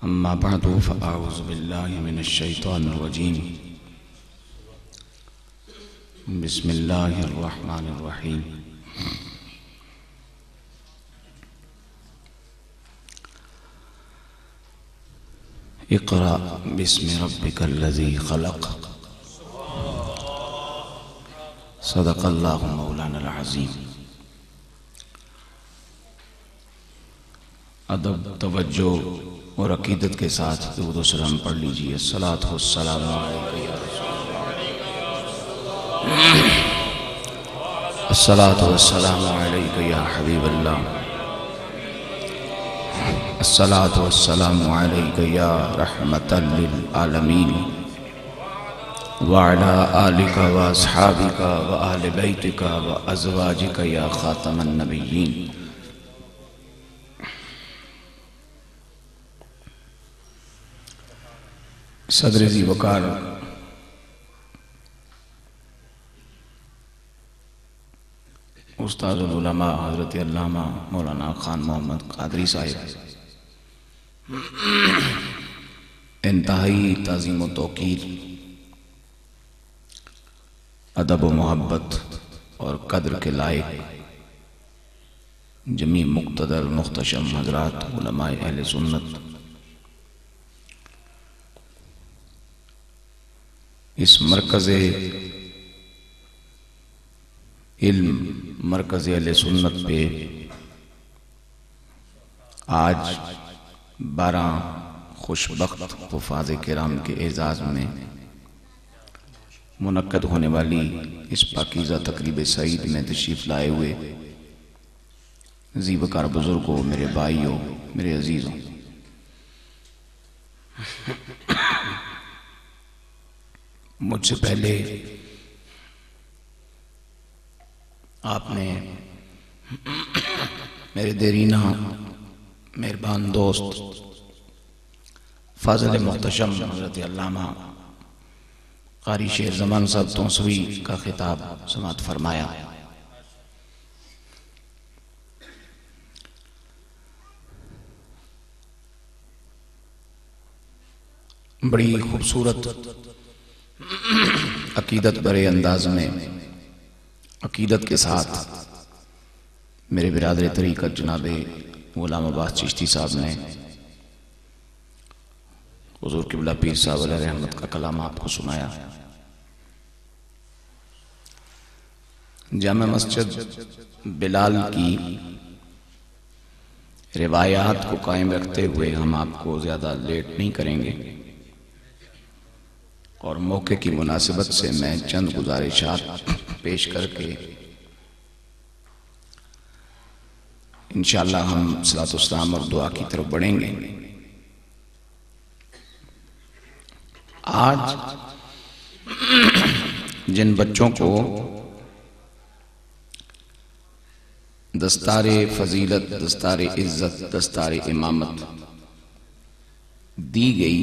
अम्मा बअदु फ़अऊज़ु बिल्लाहि मिनश शैतानिर रजीम। बिस्मिल्लाहिर रहमानिर रहीम। इक़रा बिस्मि रब्बिकल्लज़ी ख़लक़। सदक़ल्लाहु मौलाना अज़ीम। अदब, तवज्जो और अकीदत के साथ दुरूद व सलाम पढ़ लीजिए। अस्सलातु वस्सलामु अलैका या रसूलल्लाह। अस्सलातु वस्सलामु अलैका या हबीबल्लाह। अस्सलातु वस्सलामु अलैका या रहमतल लिल आलमीन व अला आलिका व अस्हाबिका व अहले बैतिका व अज़वाजिका या खातमन नबिय्यीन। सदर ज़ी वक़ार उस्तादुल उलमा हज़रत अल्लामा मौलाना खान मोहम्मद क़ादरी साहिब इंतहाई ताज़ीम व तौक़ीर, अदब व मोहब्बत और कद्र के लायक जमी मुक़्तदर मुख्तशम हज़रात उलमाए अहले सुन्नत इस मरकज़े इल्म मरकज़े अहले सुन्नत पे आज 12 खुशबख्त हुफ़ाज़ किराम के एजाज़ में मुनक्कद होने वाली इस पाकीज़ा तक़रीब सईद में तशरीफ़ लाए हुए ज़ी वक़ार बुज़ुर्गों, मेरे भाइयों, मेरे अज़ीज़ों, मुझसे पहले आपने मेरे देरीना मेहरबान दोस्त फ़ाज़िल मुहतशम हज़रत अल्लामा क़ारी शेर ज़मान साहब तौसवी का खिताब समाअत फरमाया। बड़ी खूबसूरत अकीदत भरे अंदाज में अकीदत के साथ मेरे बिरादर तरीक़त जनाबे ग़ुलाम अब्बास चिश्ती साहब ने हुज़ूर क़िबला पीर साहब अलैहि रहमत का कलाम आपको सुनाया। जामा मस्जिद बिलाल की रिवायात को कायम रखते हुए हम आपको ज़्यादा लेट नहीं करेंगे और मौके की मुनासिबत से मैं चंद गुजारिशात पेश करके इंशाअल्लाह हम सलातो सलाम और दुआ की तरफ बढ़ेंगे। आज जिन बच्चों को दस्तारे फजीलत, दस्तारे इज्जत, दस्तारे इमामत दी गई,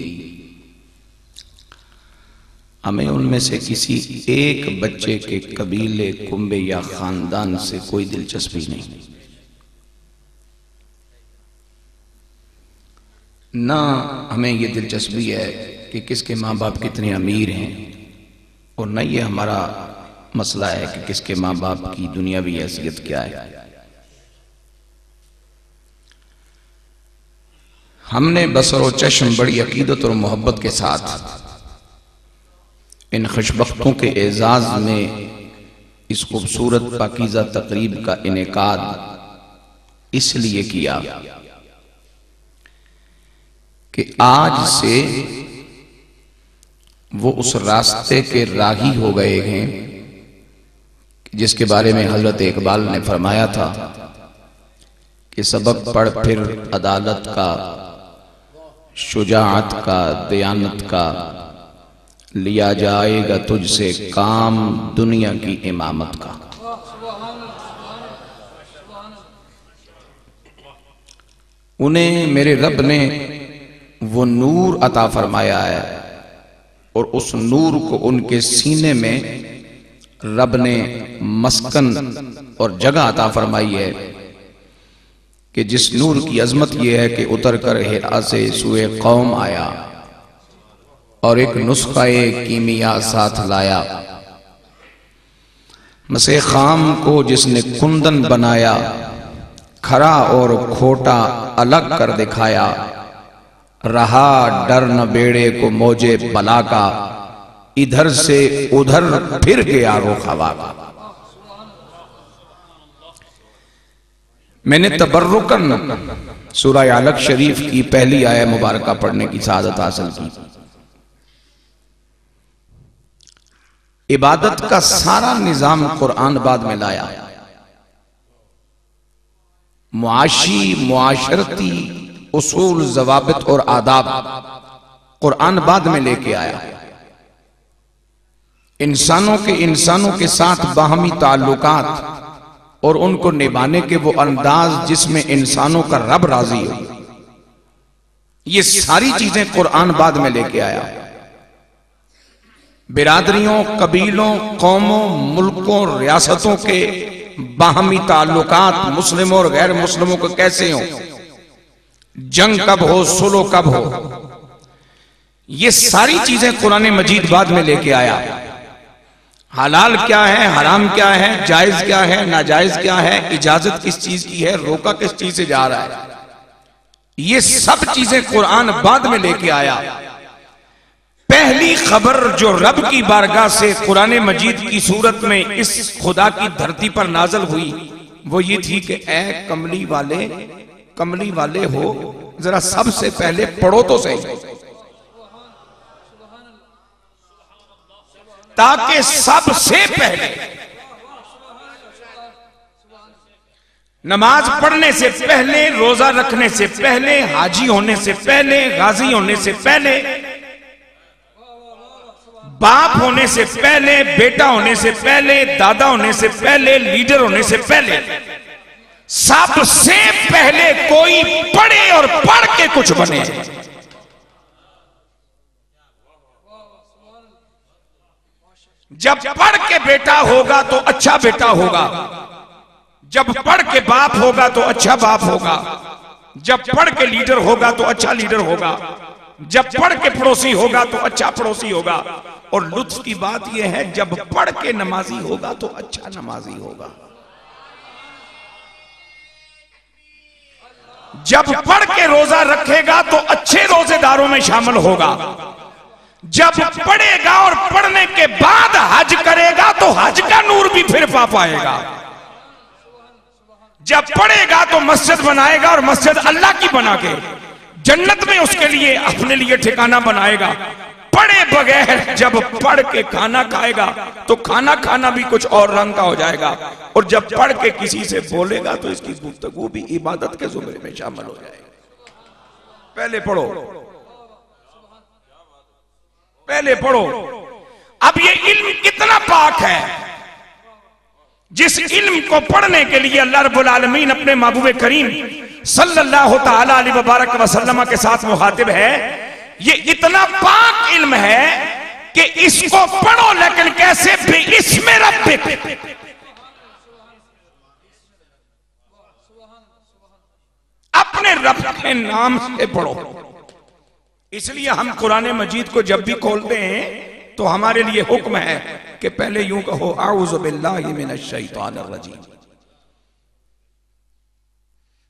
हमें उनमें से किसी एक बच्चे के कबीले, कुंबे या खानदान से कोई दिलचस्पी नहीं, ना हमें ये दिलचस्पी है कि किसके माँ बाप कितने अमीर हैं, और न ये हमारा मसला है कि किसके माँ बाप की दुनियावी हैसियत क्या है। हमने बसर व चश्म बड़ी अकीदत और मोहब्बत के साथ इन खुशबख्तों के एजाज में इस खूबसूरत पाकीज़ा तकरीब का इनेकाद इसलिए किया कि आज से वो उस रास्ते के राही हो गए हैं जिसके बारे में हजरत इकबाल ने फरमाया था कि सबक पढ़ फिर अदालत का, शुजाअत का, दयानत का, लिया जाएगा तुझसे काम दुनिया की इमामत का। उन्हें मेरे रब ने वो नूर अता फरमाया है और उस नूर को उनके सीने में रब ने मस्कन और जगह अता फरमाई है कि जिस नूर की अजमत यह है कि उतर कर हिरा से सुए कौम आया और एक नुस्खा-ए कीमिया साथ लाया। मसे खाम को जिसने कुंदन बनाया, खरा और खोटा अलग कर दिखाया। रहा डर न बेड़े को मौजे बला का, इधर से उधर फिर गया रुख हवा का। मैंने तबर्रुकन सूरह अलग शरीफ की पहली आया मुबारक पढ़ने की सआदत हासिल की। इबादत का सारा निजाम कुरान बाद में लाया। मुआशी मुआशरती उसूल जवाबित और आदाब कुरान बाद में लेके आया। इंसानों के साथ बाहमी ताल्लुकात और उनको निभाने के वो अंदाज जिसमें इंसानों का रब राजी हो, ये सारी चीजें कुरान बाद में लेके आया। बिरादरियों, कबीलों, कौमों, मुल्कों, रियासतों के बाहमी ताल्लुकात मुस्लिमों और गैर मुस्लिमों को कैसे हो, जंग कब हो, सुलह कब हो, ये सारी चीजें कुरान मजीद बाद में लेके आया। हलाल क्या है, हराम क्या है, जायज क्या है, नाजायज क्या है, इजाजत किस चीज की है, रोका किस चीज से जा रहा है, ये सब चीजें कुरान बाद में लेके आया। पहली खबर जो रब की बारगाह से कुरान मजीद की सूरत में इस खुदा की धरती पर नाजल हुई वो ये थी कि ऐ कमली वाले हो, जरा सबसे पहले पढ़ो तो सही, ताकि सबसे पहले नमाज पढ़ने से पहले, रोजा रखने से पहले, हाजी होने से पहले, गाजी होने से पहले, बाप होने से पहले, बेटा होने से पहले, दादा होने से पहले, लीडर होने से पहले, सबसे पहले कोई पढ़े और पढ़ के कुछ बने। जब पढ़ के बेटा होगा तो अच्छा बेटा होगा, जब पढ़ के बाप होगा तो अच्छा बाप होगा, जब पढ़ के लीडर होगा तो अच्छा लीडर होगा, जब पढ़ के पड़ोसी होगा तो अच्छा पड़ोसी होगा। और लुत्फ की बात यह है जब पढ़ के नमाजी होगा तो अच्छा नमाजी होगा, जब पढ़ के रोजा रखेगा तो अच्छे रोजेदारों में शामिल होगा, जब पढ़ेगा और पढ़ने के बाद हज करेगा तो हज का नूर भी फिर पा पाएगा, जब पढ़ेगा तो मस्जिद बनाएगा और मस्जिद अल्लाह की बना के जन्नत में उसके लिए अपने लिए ठिकाना बनाएगा। पढ़े बगैर जब पढ़ के खाना खाएगा तो खाना खाना भी कुछ और रंग का हो जाएगा, और जब पढ़ के किसी से बोलेगा तो इसकी गुफ्तगू भी इबादत के जुमरे में शामिल हो जाएगा। पहले पढ़ो, पहले पढ़ो। अब ये इल्म कितना पाक है, जिस इल्म को पढ़ने के लिए अल्लाह रब्बुल आलमीन अपने महबूब करीम सल्लल्लाहु तआला अलैहि वबारक वसल्लम के साथ मुखातिब है, ये इतना पाक इल्म है कि इसको पढ़ो लेकिन कैसे, बिइस्मे रब्बिक, अपने रब के नाम से पढ़ो। इसलिए हम कुरान मजीद को जब भी खोलते हैं तो हमारे लिए हुक्म है कि पहले यूं कहो आऊज़ु बिल्लाहि मिनश शैतानिर रजीम।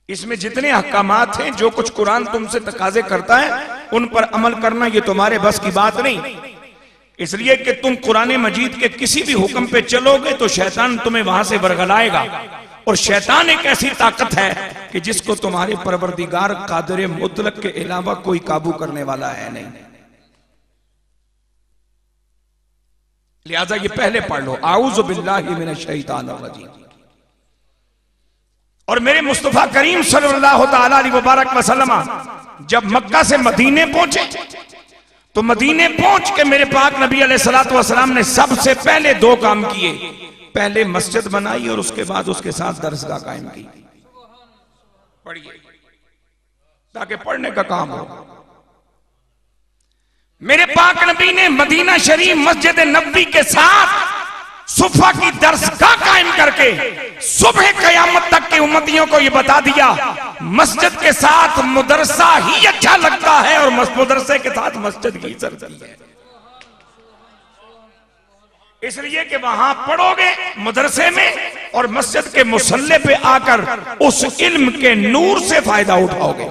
इसमें जितने अहकामात हैं, जो कुछ कुरान तुमसे तकाजे करता है उन पर अमल करना ये तुम्हारे बस की बात नहीं, इसलिए कि तुम कुरान मजीद के किसी भी हुक्म पे चलोगे तो शैतान तुम्हें वहां से बरगलाएगा, और शैतान एक ऐसी ताकत है कि जिसको तुम्हारे परवरदिगार कादिर मुतलक के अलावा कोई काबू करने वाला है नहीं। लिहाजा ये पहले पढ़ लो आऊज़ु बिल्लाहि मिनश शैतानिर रजीम। और मेरे मुस्तफा करीम सल्लल्लाहु तआला अलैहि वबारक वसल्लम जब मक्का से मदीने पहुंचे तो मदीने पहुंच के मेरे पाक नबी अलैहिस्सलातु वस्सलाम ने सबसे पहले दो काम किए। पहले मस्जिद बनाई और उसके बाद उसके साथ दरसगाह कायम की। पढ़िए ताकि पढ़ने का काम हो। मेरे पाक नबी ने मदीना शरीफ मस्जिद नबवी के साथ सुबह की दरसगाह कायम करके सुबह कयामत तक के उम्मतियों को ये बता दिया मस्जिद के साथ मदरसा ही अच्छा लगता है और मदरसे के साथ मस्जिद ही चलती है। इसलिए कि वहां पढ़ोगे मदरसे में और मस्जिद के मुसल्ले पे आकर उस इल्म के नूर से फायदा उठाओगे।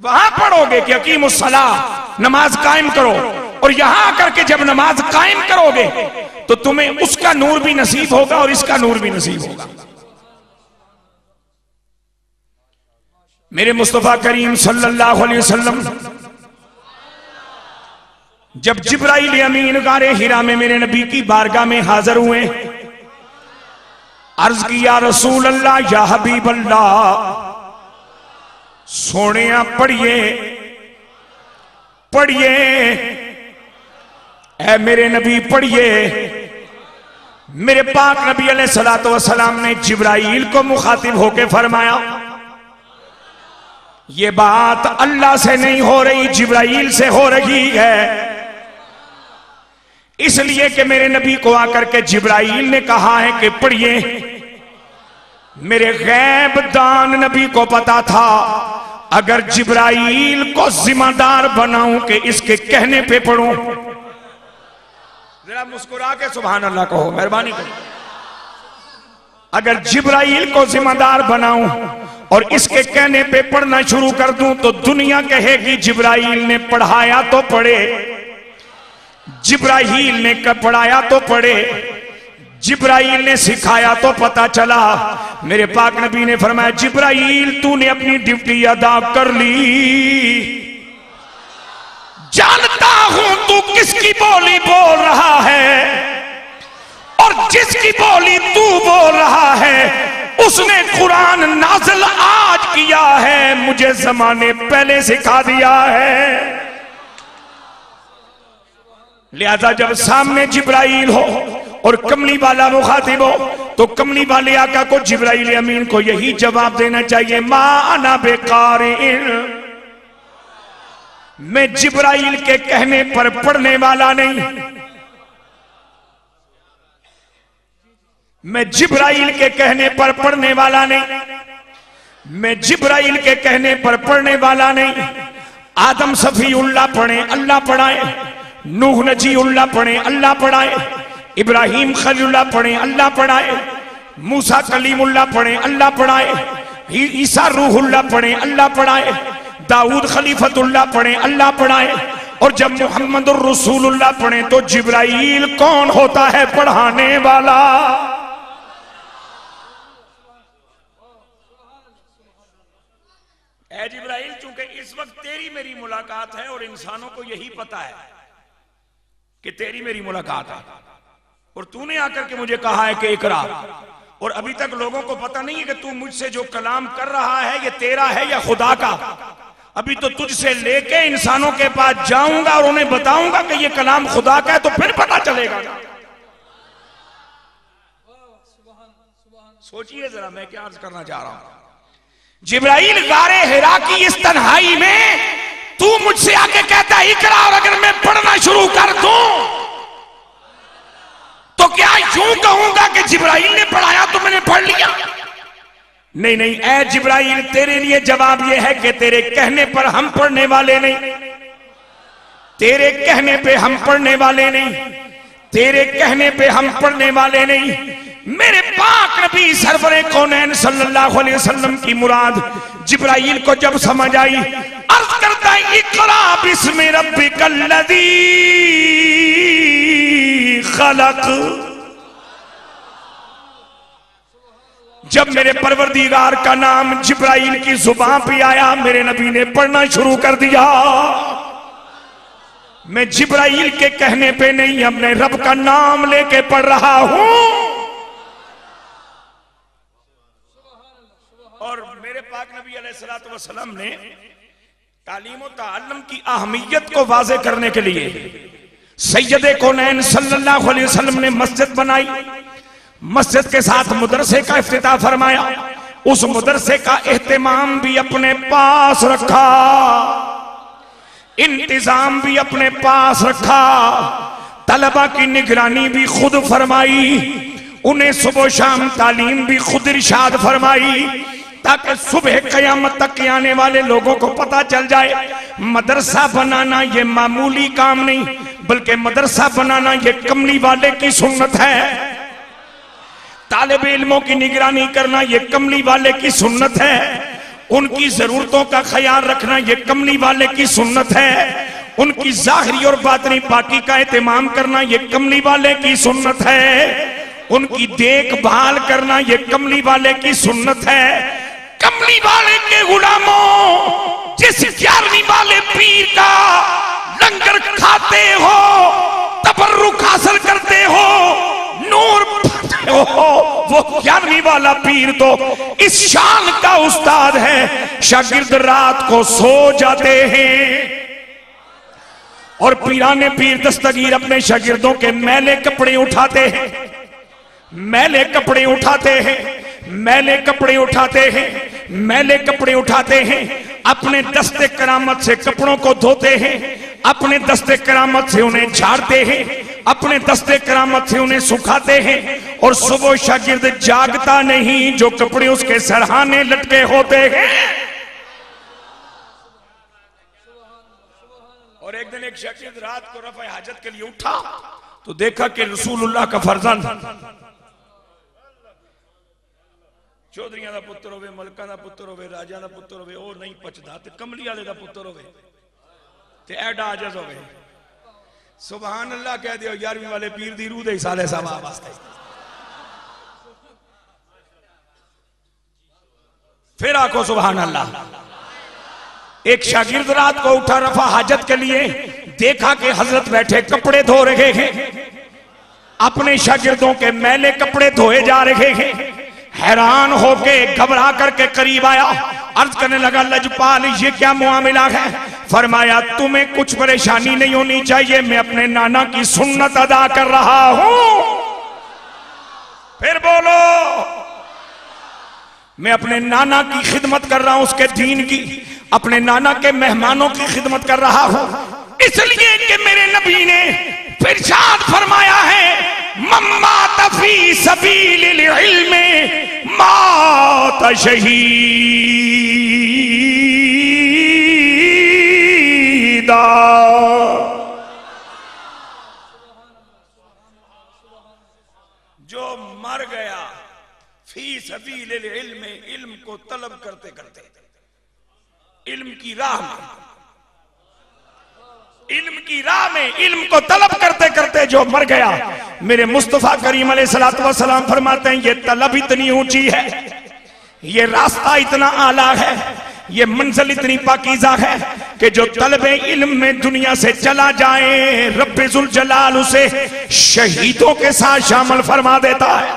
वहां पढ़ोगे कि अकीमुस्सलाह, नमाज कायम करो, और यहां आकर के जब नमाज कायम करोगे तो तुम्हें उसका नूर भी नसीब होगा और इसका नूर भी नसीब होगा। मेरे मुस्तफा करीम सल्लल्लाहु अलैहि वसल्लम जब जिब्राइल अमीन गारे हिरा में मेरे नबी की बारगाह में हाजिर हुए, अर्ज किया रसूल अल्लाह या हबीब अल्लाह, सोने पढ़िए पढ़िए, ऐ मेरे नबी पढ़िए। मेरे पाक नबी अलैहिस्सलातु वस्सलाम ने जिब्राइल को मुखातिब होकर फरमाया, ये बात अल्लाह से नहीं हो रही, जिब्राइल से हो रही है। इसलिए कि मेरे नबी को आकर के जिब्राइल ने कहा है कि पढ़िए। मेरे गैब दान नबी को पता था, अगर जिब्राइल को जिम्मेदार बनाऊं कि इसके कहने पे पढ़ूं, जरा मुस्कुरा के सुभान अल्लाह कहो, मेहरबानी करो। अगर जिब्राइल को जिम्मेदार बनाऊं और इसके कहने पे पढ़ना शुरू कर दूं तो दुनिया कहेगी जिब्राइल ने पढ़ाया तो पढ़े, जिब्राइल ने पढ़ाया तो पढ़े, जिब्राइल ने सिखाया तो पता चला। मेरे पाक नबी ने फरमाया, जिब्राइल तूने अपनी ड्यूटी अदा कर ली, जानता हूं तू किसकी बोली बोल रहा है और जिसकी बोली तू बोल रहा है उसने कुरान नाज़िल आज किया है, मुझे जमाने पहले सिखा दिया है। लिहाजा जब सामने जिब्राइल हो और कमली वाला मुखातिब हो तो कमली वाले आका को जिब्राइल अमीन को यही जवाब देना चाहिए, मा अना बेकारिन, मैं जिब्राइल के कहने पर पढ़ने वाला नहीं, मैं जिब्राइल के कहने पर पढ़ने वाला नहीं, मैं जिब्राइल के कहने पर पढ़ने वाला नहीं। आदम सफीउल्लाह पढ़े अल्लाह पढ़ाए, नूह नजीउल्लाह पढ़े अल्लाह पढ़ाए, इब्राहिम खलीलुल्लाह पढ़े अल्लाह पढ़ाए, मूसा कलीमुल्लाह पढ़े अल्लाह पढ़ाए, ईसा रूहुल्लाह पढ़े अल्लाह पढ़ाए, दाऊद खलीफतुल्लाह पढ़े अल्लाह पढ़ाए, और जब मुहम्मदुर रसूलुल्लाह पढ़े तो जिब्राइल कौन होता है पढ़ाने वाला। ऐ जिब्राइल, चूंकि इस वक्त तेरी मेरी मुलाकात है और इंसानों को यही पता है कि तेरी मेरी मुलाकात है, और तूने आकर के मुझे कहा है कि इकरा, और अभी तक लोगों को पता नहीं है कि तू मुझसे जो कलाम कर रहा है ये तेरा है या खुदा का। अभी तो तुझसे लेके इंसानों के पास जाऊंगा और उन्हें बताऊंगा कि ये कलाम खुदा का है, तो फिर पता चलेगा। सोचिए जरा मैं क्या अर्ज करना चाह रहा हूं। जिब्राइल गारे हिरा की इस तन्हाई में तू मुझसे आके कहता है इकरा, और अगर मैं पढ़ना शुरू कर दूं तो क्या यूं कहूंगा कि जिब्राइल ने पढ़ाया तो मैंने पढ़ लिया? नहीं नहीं, ऐ जिब्राइल तेरे लिए जवाब यह है कि तेरे कहने पर हम पढ़ने वाले नहीं, तेरे कहने पे हम पढ़ने वाले नहीं, तेरे कहने पे हम पढ़ने वाले नहीं। मेरे पाक नबी सरवरे कौनैन सल्लल्लाहु अलैहि वसल्लम की मुराद जिब्राइल को जब समझ आई, अर्ज करता है इक़रा बिस्मि रब्बिकल लज़ी खलक। जब मेरे परवरदिगार का नाम जिब्राइल की जुबान पे आया, मेरे नबी ने पढ़ना शुरू कर दिया। मैं जिब्राइल के कहने पे नहीं, अपने रब का नाम लेके पढ़ रहा हूं। और मेरे पाक नबी अलैहिस्सलातु वस्सलाम ने तालीम और ताल्लुम की अहमियत को वाज़े करने के लिए सैयदे कौनैन सल्लल्लाहु अलैहि वसल्लम ने मस्जिद बनाई, मस्जिद के साथ मदरसे का इफ्तिताह फरमाया, उस मदरसे का एहतमाम भी अपने पास रखा। इंतजाम भी अपने पास रखा, तलबा की निगरानी भी खुद फरमाई, उन्हें सुबह शाम तालीम भी खुद इरशाद फरमाई, ताकि सुबह क़यामत तक के आने वाले लोगों को पता चल जाए मदरसा बनाना ये मामूली काम नहीं, बल्कि मदरसा बनाना ये कमली वाले की सुन्नत है। तालिब इल्मों की निगरानी करना ये कमली वाले की सुन्नत है। उनकी जरूरतों का ख्याल रखना ये कमली वाले की सुन्नत है। उनकी जाहिरी और बातनी पाकी का एहतमाम करना ये कमली वाले की सुन्नत है। उनकी देखभाल करना ये कमली वाले की सुन्नत है। कमली वाले के गुलामों, जिस 11वीं वाले पीर का लंगर खाते हो, तबर्रुक हासिल करते हो, नूर पाते हो, वो 11वीं वाला पीर तो इस शान का उस्ताद है, शागिर्द रात को सो जाते हैं और पीराने पीर दस्तगीर अपने शागिर्दों के मैले कपड़े उठाते हैं, मैले कपड़े उठाते हैं, मैले कपड़े उठाते हैं, मैले कपड़े उठाते हैं, अपने दस्ते करामत से कपड़ों को धोते हैं, अपने दस्ते करामत से उन्हें झाड़ते हैं, अपने दस्ते करामत से उन्हें सुखाते हैं। और सुबह शागिर्द जागता नहीं, जो कपड़े उसके सरहाने लटके होते हैं। और एक दिन एक शागिर्द रात को रफ़ा हाजत के लिए उठा तो देखा कि रसूलुल्लाह का फर्जंद चौधरियां दा पुत्र होवे, मलकां दा पुत्र होवे, राजा दा पुत्र होवे, ओ नहीं पचदा ते कमली वाले दा पुत्र होवे ते एडा आजज होवे। सुभान अल्लाह कह दियो, 11वीं वाले पीर दी रूह दे साले सवाब वास्ते। फिर आखो सुभान अल्लाह। एक शागिर्द रात को उठा रफा हाजत के लिए, देखा कि हजरत बैठे कपड़े धो रहे हैं, अपने शागिर्दों के मैले कपड़े धोए जा रहे हैं। हैरान होके घबरा करके करीब आया, अर्ज करने लगा, लजपाल ये क्या मुआमिला है? फरमाया, तुम्हें कुछ परेशानी नहीं होनी चाहिए, मैं अपने नाना की सुन्नत अदा कर रहा हूं। फिर बोलो, मैं अपने नाना की खिदमत कर रहा हूं, उसके दीन की, अपने नाना के मेहमानों की खिदमत कर रहा हूं, इसलिए कि मेरे नबी ने इरशाद फरमाया है, मम्मा तफी सबीलिल इल्म मात शहीदा। जो मर गया फी सबीलिल इल्म, इल्म को तलब करते करते, इल्म की राह में, इल्म की राह में इल्म को तलब करते करते जो मर गया, मेरे मुस्तफा करीम अलैहिस्सलातु वस्सलाम फरमाते हैं, ये तलब इतनी ऊंची है, ये रास्ता इतना आला है, ये मंजिल इतनी पाकीज़ा है कि जो तलबे इल्म में दुनिया से चला जाए, रब्बे जुल जलाल उसे शहीदों के साथ शामिल फरमा देता है।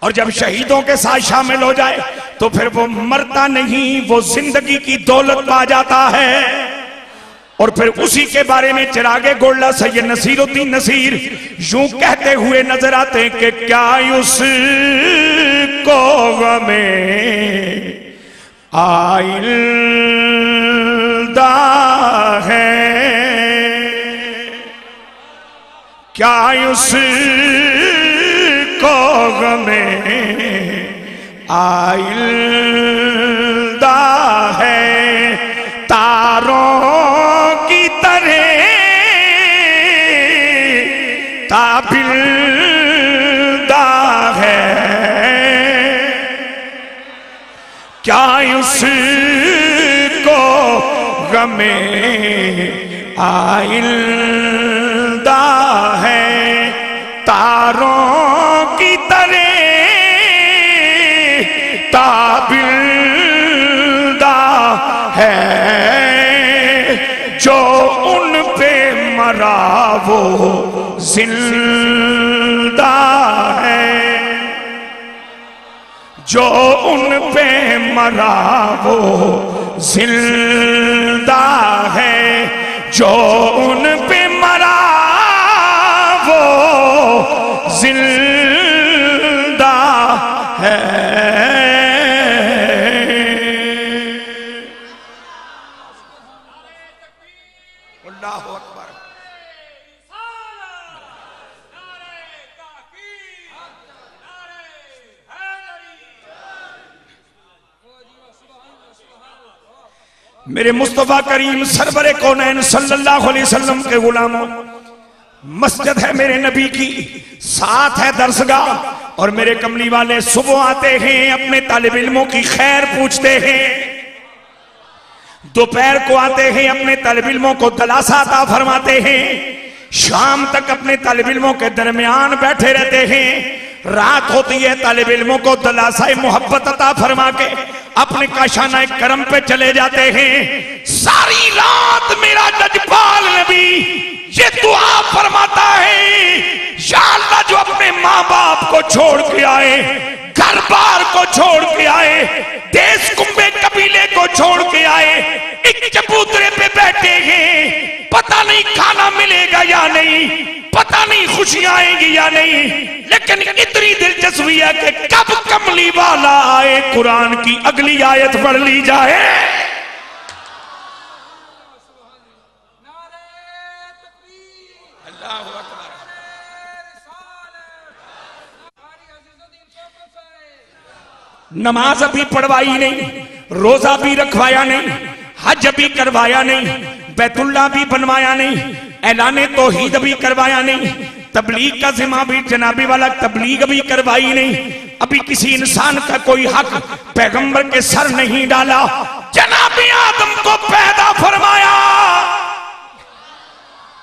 और जब शहीदों के साथ शामिल हो जाए तो फिर वो मरता नहीं, वो जिंदगी की दौलत पा जाता है। और फिर उसी के बारे में चिरागे गोल्ला सैयद नसीरुद्दीन नसीर यूं कहते हुए नजर आते हैं कि क्या उसको गमे आइल्दा है, क्या उसको गमे आइल्दा है, तारों की तरह ताबिल्दा है, क्या उसको गमे आइल्दा है, तारों की तरह ताबिल्दा है, जो उन पे मरा वो जिंदा है, जो उन पे मरा वो जिंदा है, जो उन पे मरा वो जिंदा है। मेरे मुस्तफा करीम सरवरे कौनैन सल्लल्लाहु अलैहि वसल्लम के गुलामों, मस्जिद है मेरे नबी की, साथ है दरसगाह, और मेरे कमली वाले सुबह आते हैं अपने तालिब इल्मों की खैर पूछते हैं, दोपहर को आते हैं अपने तालिब इल्मों को दलासा अता फरमाते हैं, शाम तक अपने तालिब इल्मों के दरमियान बैठे रहते हैं, रात होती है तालिब इल्मों को दलासाए मोहब्बत अता फरमा के अपने काशाना करम पे चले जाते हैं। सारी रात मेरा लजपाल नबी ये दुआ फरमाता है, या अल्लाह जो अपने माँ बाप को छोड़ के आए, घर बार को छोड़ के आए, देश कुंबे कबीले को छोड़ के आए, एक चबूतरे पे बैठे हैं, पता नहीं खाना मिलेगा या नहीं, पता नहीं खुशियां आएंगी या नहीं, लेकिन इतनी दिलचस्पी है कि कब कमली वाला आए कुरान की अगली आयत पढ़ ली जाए। नमाज अभी पढ़वाई नहीं, रोजा भी रखवाया नहीं, हज भी करवाया नहीं, बैतुल्ला भी बनवाया नहीं, ऐलाने तौहीद भी करवाया नहीं, तबलीग का जिम्मा भी जनाबी वाला तबलीग भी करवाई नहीं, अभी किसी इंसान का कोई हक पैगंबर के सर नहीं डाला। जनाबी आदम को पैदा फरमाया,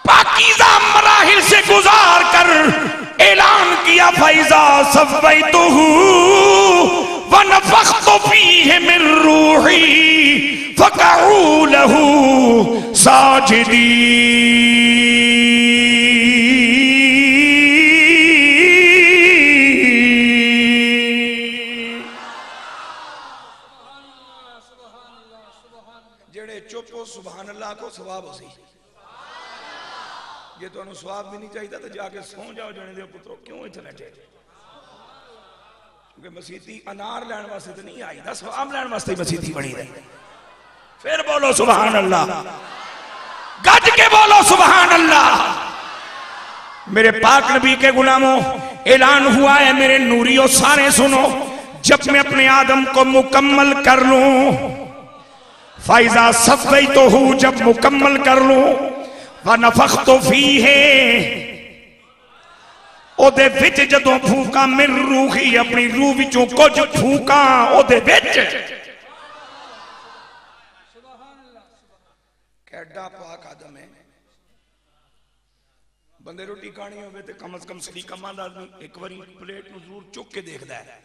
पाकीज़ा मराहिल से गुजार कर ऐलान किया, फैज़ा सफ़ैतुहु व नफ़ख़्तु फ़ीहि मिन रूही फ़क़अू लहू साजिदीन। जेड़े चुप हो सुभान अल्लाह को सवाब हो सी, जे तुहानू सवाब भी नहीं चाहिए तो जाके सौ जाओ जने दे पुत्रो, क्यों इत्थे बैठे? क्योंकि मसीती अनार लैण वास्ते तो नहीं आई, सवाब लैण वास्ते मसीती बनी रही। फिर बोलो सुभान अल्लाह, गज के बोलो सुभान अल्लाह। मेरे पाक नबी के गुलामों, ऐलान हुआ है मेरे नूरियों सारे सुनो, जब मैं अपने आदम को मुकम्मल कर लूं, फैज़ा सफ़ैतुहु जब मुकम्मल कर लूं, व नफ़ख़्तु फ़ीहि ओदे विच जदों फूका मिन रूही अपनी रूह विचों कुछ फूका ओदे विच। कैडा पाक आदम है, बंदे रोटी खानी होवे ते कम से कम सलीकामंद आदमी एक बारी प्लेट नूं जरूर चुक के देखदा है।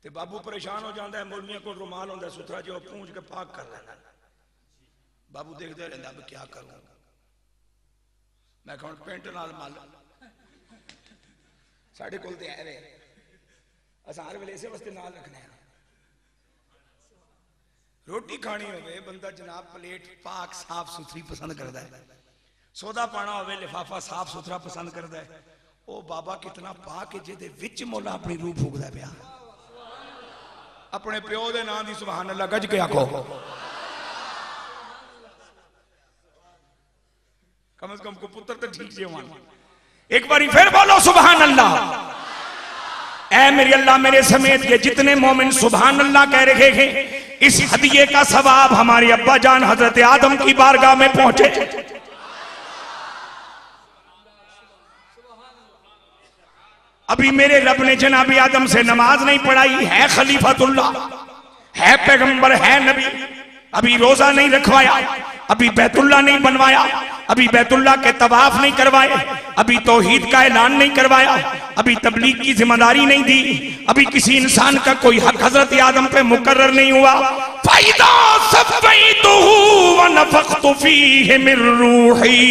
ते बाबू परेशान हो जाता है, मौलवियों को रुमाल होंदा सुथरा जो पूंछ के पाक कर लेना, बाबू देखते रहता अब क्या करूं, मैं कहूं पेंट नाल मल साढ़े कोल ते है वे, असां हर वेले इसे वास्ते नाल रखने हैं। रोटी खानी होवे बंदा जनाब प्लेट पाक साफ सुथरी पसंद करता है, सौदा पाना होवे लिफाफा साफ सुथरा पसंद करता है। ओ बाबा कितना पाक है जिहदे विच मौला अपनी रूह फूकदा पिया। अपने प्यो दे नाम दी सुभान अल्लाह गज के आखो, कम से कम को पुत्र तो ठीक से होना। एक बारी फिर बोलो सुभान अल्लाह। ऐ मेरे अल्लाह, मेरे समेत ये जितने मोमिन सुभान अल्लाह कह रहे हैं, इस हदिये का सवाब हमारे अब्बा जान हजरत आदम की बारगाह में पहुंचे। अभी मेरे रब ने जनाबी आदम से नमाज नहीं पढ़ाई, है खलीफतुल्लाह, है पैगंबर, है नबी, अभी रोजा नहीं रखवाया, अभी बैतुल्ला नहीं बनवाया, अभी बैतुल्ला के तवाफ नहीं करवाए, अभी तौहीद का ऐलान नहीं करवाया, अभी तबलीग की जिम्मेदारी नहीं दी, अभी किसी इंसान का कोई हक हजरत आदम पे मुकर्रर नहीं हुआ। फैज़ा सफ़ैतुहु व नफ़ख़्तु फ़ीहि मिन रूही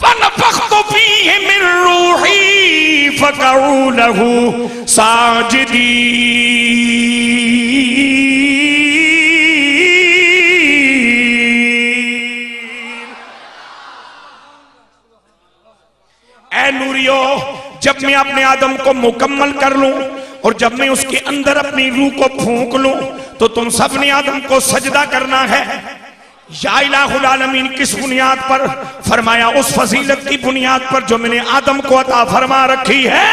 व नफ़ख़्तु फ़ीहि मिन रूही फ़क़अू लहू साजिदीन। ऐ नूरियो, जब मैं अपने आदम को मुकम्मल कर लूं और जब मैं उसके अंदर अपनी रूह को फूंक लूं, तो तुम सब ने आदम को सजदा करना है। या इलाहुल आलमीन किस बुनियाद पर? फरमाया उस फजीलत की बुनियाद पर जो मैंने आदम को अता फरमा रखी है।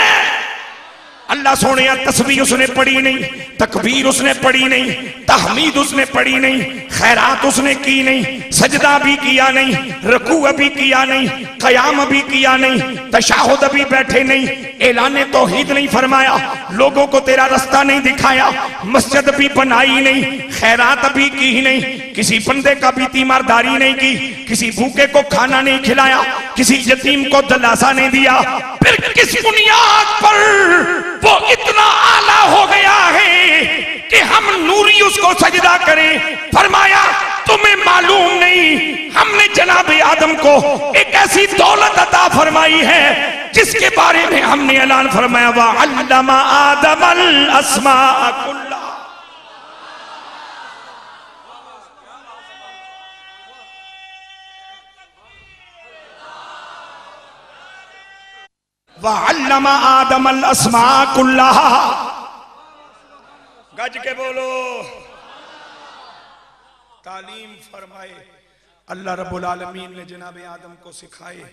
अल्लाह सोने तस्बीह उसने पढ़ी नहीं, तकबीर उसने पढ़ी नहीं, तहमीद उसने पढ़ी नहीं, खैरात उसने की नहीं, सजदा भी किया नहीं, रुकू भी किया नहीं, क़याम भी किया नहीं, तशहुद भी बैठे नहीं, ऐलान तौहीद नहीं फरमाया, लोगों को तेरा रास्ता नहीं दिखाया, मस्जिद भी बनाई नहीं, खैरात भी की नहीं, किसी बंदे का भी तीमारदारी नहीं की, किसी भूखे को खाना नहीं खिलाया, किसी यतीम को दिलासा नहीं दिया, फिर किस बुनियाद पर वो इतना आला हो गया है कि हम नूरी उसको सजदा करें? फरमाया तुम्हें मालूम नहीं, हमने जनाबे आदम को एक ऐसी दौलत अता फरमाई है जिसके बारे में हमने ऐलान फरमाया, वा अल्लमा आदमल अस्मा कुल्ला। वअल्लमा आदमल अस्मा कुल्लाहा। गज के बोलो तालीम फरमाए। अल्लाह रब्बुल आलमीन ने जनाब आदम को सिखाए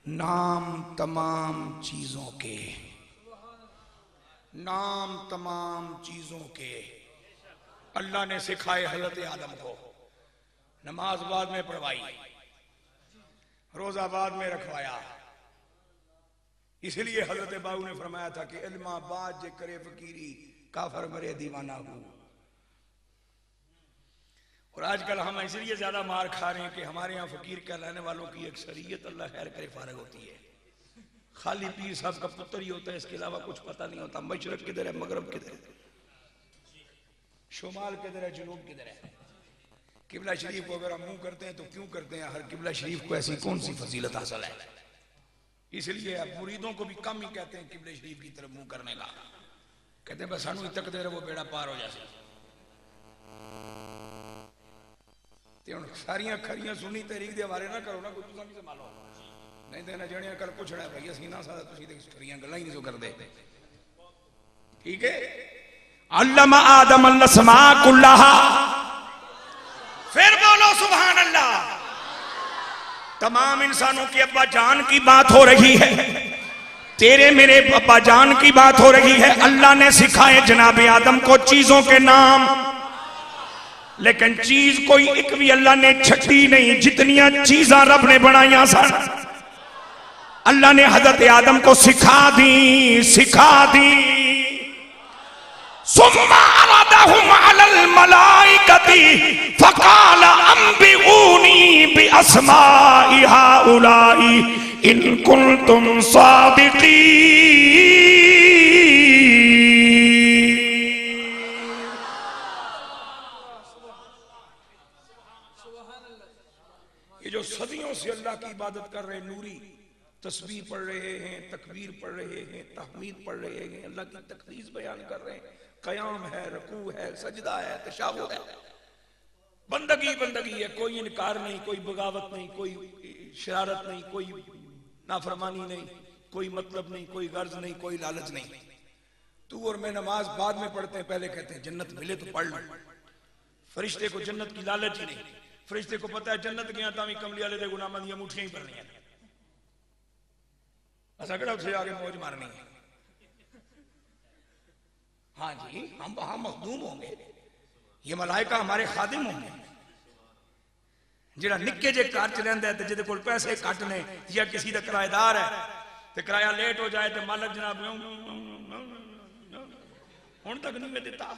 नाम तमाम चीजों के, नाम तमाम चीजों के अल्लाह ने सिखाए हजरत आदम को। नमाज बाद में पढ़वाई, रोजा बाद में रखवाया। इसलिए हजरत बाबू ने फरमाया था कि इल्मा बाद जे करे फकीरी काफर मरे दीवाना हूं। और आजकल हम इसलिए ज्यादा मार खा रहे हैं कि हमारे यहाँ फकीर कहलाने वालों की अक्सरियत अल्लाह खैर करे फारग होती है। खाली पीर साहब का पुत्र ही होता है, इसके अलावा कुछ पता नहीं होता। मशरक किधर है, मगरब किधर है, शुमाल किधर है, जुनूब किधर है। किबला शरीफ को अगर हम मुंह करते हैं तो क्यों करते हैं? हर किबला शरीफ को ऐसी कौन सी फजीलत हासिल है? इसलिए अब मुरीदों को भी कम ही कहते हैं किबले शरीफ की तरफ मुंह करने का। कहते हैं बस सानू ही तक दे रहे, वो बेड़ा पार हो जाए। सारिया खरिया सुनी तहरीक दे हवाले ना करो ना, कुछ तुम संभालो नहीं देना जने कल पुछना है भाई असीं ना सारा तुसीं ते खरियां गल्लां ही नहीं सो करदे। ठीक है। अल्लमा आदम अलस्मा कुल्लाहा। फिर बोलो सुभान अल्लाह। तमाम इंसानों के अब्बा जान की बात हो रही है, तेरे मेरे अब्बा जान की बात हो रही है। अल्लाह ने सिखाए जनाब आदम को चीजों के नाम, लेकिन चीज कोई एक भी अल्लाह ने छटी नहीं। जितनियां चीजा रब ने बनाया सन अल्लाह ने हजरत आदम को सिखा दी, सिखा दी। सुम्मा अरादहुम अलल मलाइकति फकाल अंबिऊनी बिअस्माइ हाउलाई इन कुंतुम सादिकीन। ये जो सदियों से अल्लाह की इबादत कर रहे नूरी, तस्बीह पढ़ रहे हैं, तकबीर पढ़ रहे हैं, तहमीद पढ़ रहे हैं, अल्लाह की तकदीस बयान कर रहे हैं, क़याम है, रुकू है, सजदा है, तशहुद है, बंदगी बंदगी है। कोई इनकार नहीं, कोई बगावत नहीं, कोई शरारत नहीं, कोई नाफरमानी नहीं, कोई मतलब नहीं, कोई गर्ज नहीं, कोई लालच नहीं। तू और मैं नमाज बाद में पढ़ते हैं, पहले कहते हैं जन्नत मिले तो पढ़ लो। फरिश्ते को जन्नत की लालच ही नहीं। फरिश्ते को पता है जन्नत गया तामी कमली वाले दे गुनाह दी मुठियां ही भरनी है, अगड़ा उसे आगे मौज मारनी है। हाँ जी, हम वहां मखदूम होंगे, ये मलाइका हमारे खादिम होंगे। जिहड़ा निक्के जे घर च रहिंदा है ते जिहदे कोल पैसे घट ने या किसी दा किराएदार है ते किराया लेट हो जाए तो मालक जनाब हुण तक नहीं मैं दिता।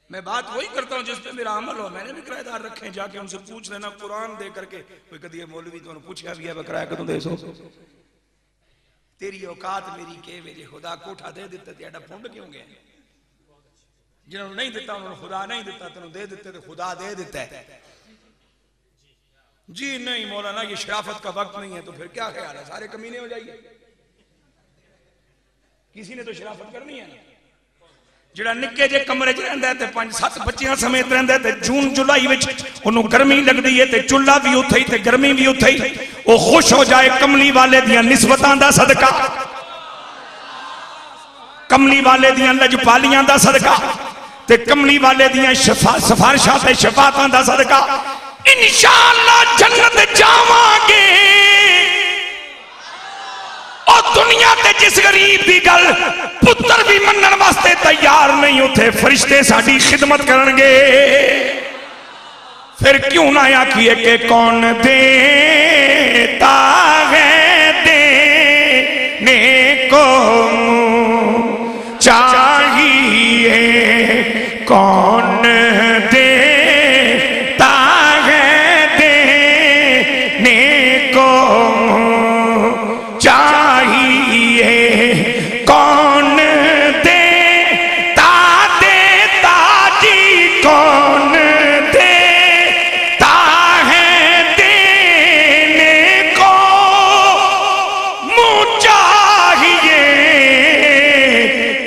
मैं बात वही करता हूं जिस पे मेरा अमल हो। मैंने भी किराएदार रखे, जाके उनसे पूछ लेना कुरान दे करके। कोई कदी मौलवी तो पूछा भी है किराया कदों दे सो, तेरी औकात मेरी के वेजे खुदा कोठा दे दिता ते एडा फुंड क्यों गया? जिन्होंने नहीं दिता उन्होंने खुदा नहीं दिता, तेन दे दिते तो खुदा दे देता है। जी नहीं मौलाना ये शराफत का वक्त नहीं है। तो फिर क्या ख्याल है, सारे कमीने हो जाइए। किसी ने तो शराफत करनी है ना। जिहड़ा निक्के जे कमरे च रहिंदा है ते 5-7 बच्चियां समेत रहिंदा है ते जून जुलाई विच ओनू गर्मी लगदी है ते चुल्ला भी उत्थे ही ते गर्मी भी उत्थे ही। ओ खुश हो जाए कमली वाले दियां निस्बतां दा सदका, कमली वाले दियां लजपालियां दा सदका ते कमली वाले दियां सिफारिशां ते शफाअतां दा सदका इंशाअल्लाह जन्नत जावांगे। और दुनिया ते जिस गरीब की गल पुत्र भी मनन वास्ते तैयार नहीं, उथे फरिश्ते साडी खिदमत करनगे। फिर क्यों ना आखिए कि कौन देता है देने को चाहिए, कौन देता है देने को चाहिए, कौन देता देता जी, कौन देता है देने को मुझे चाहिए,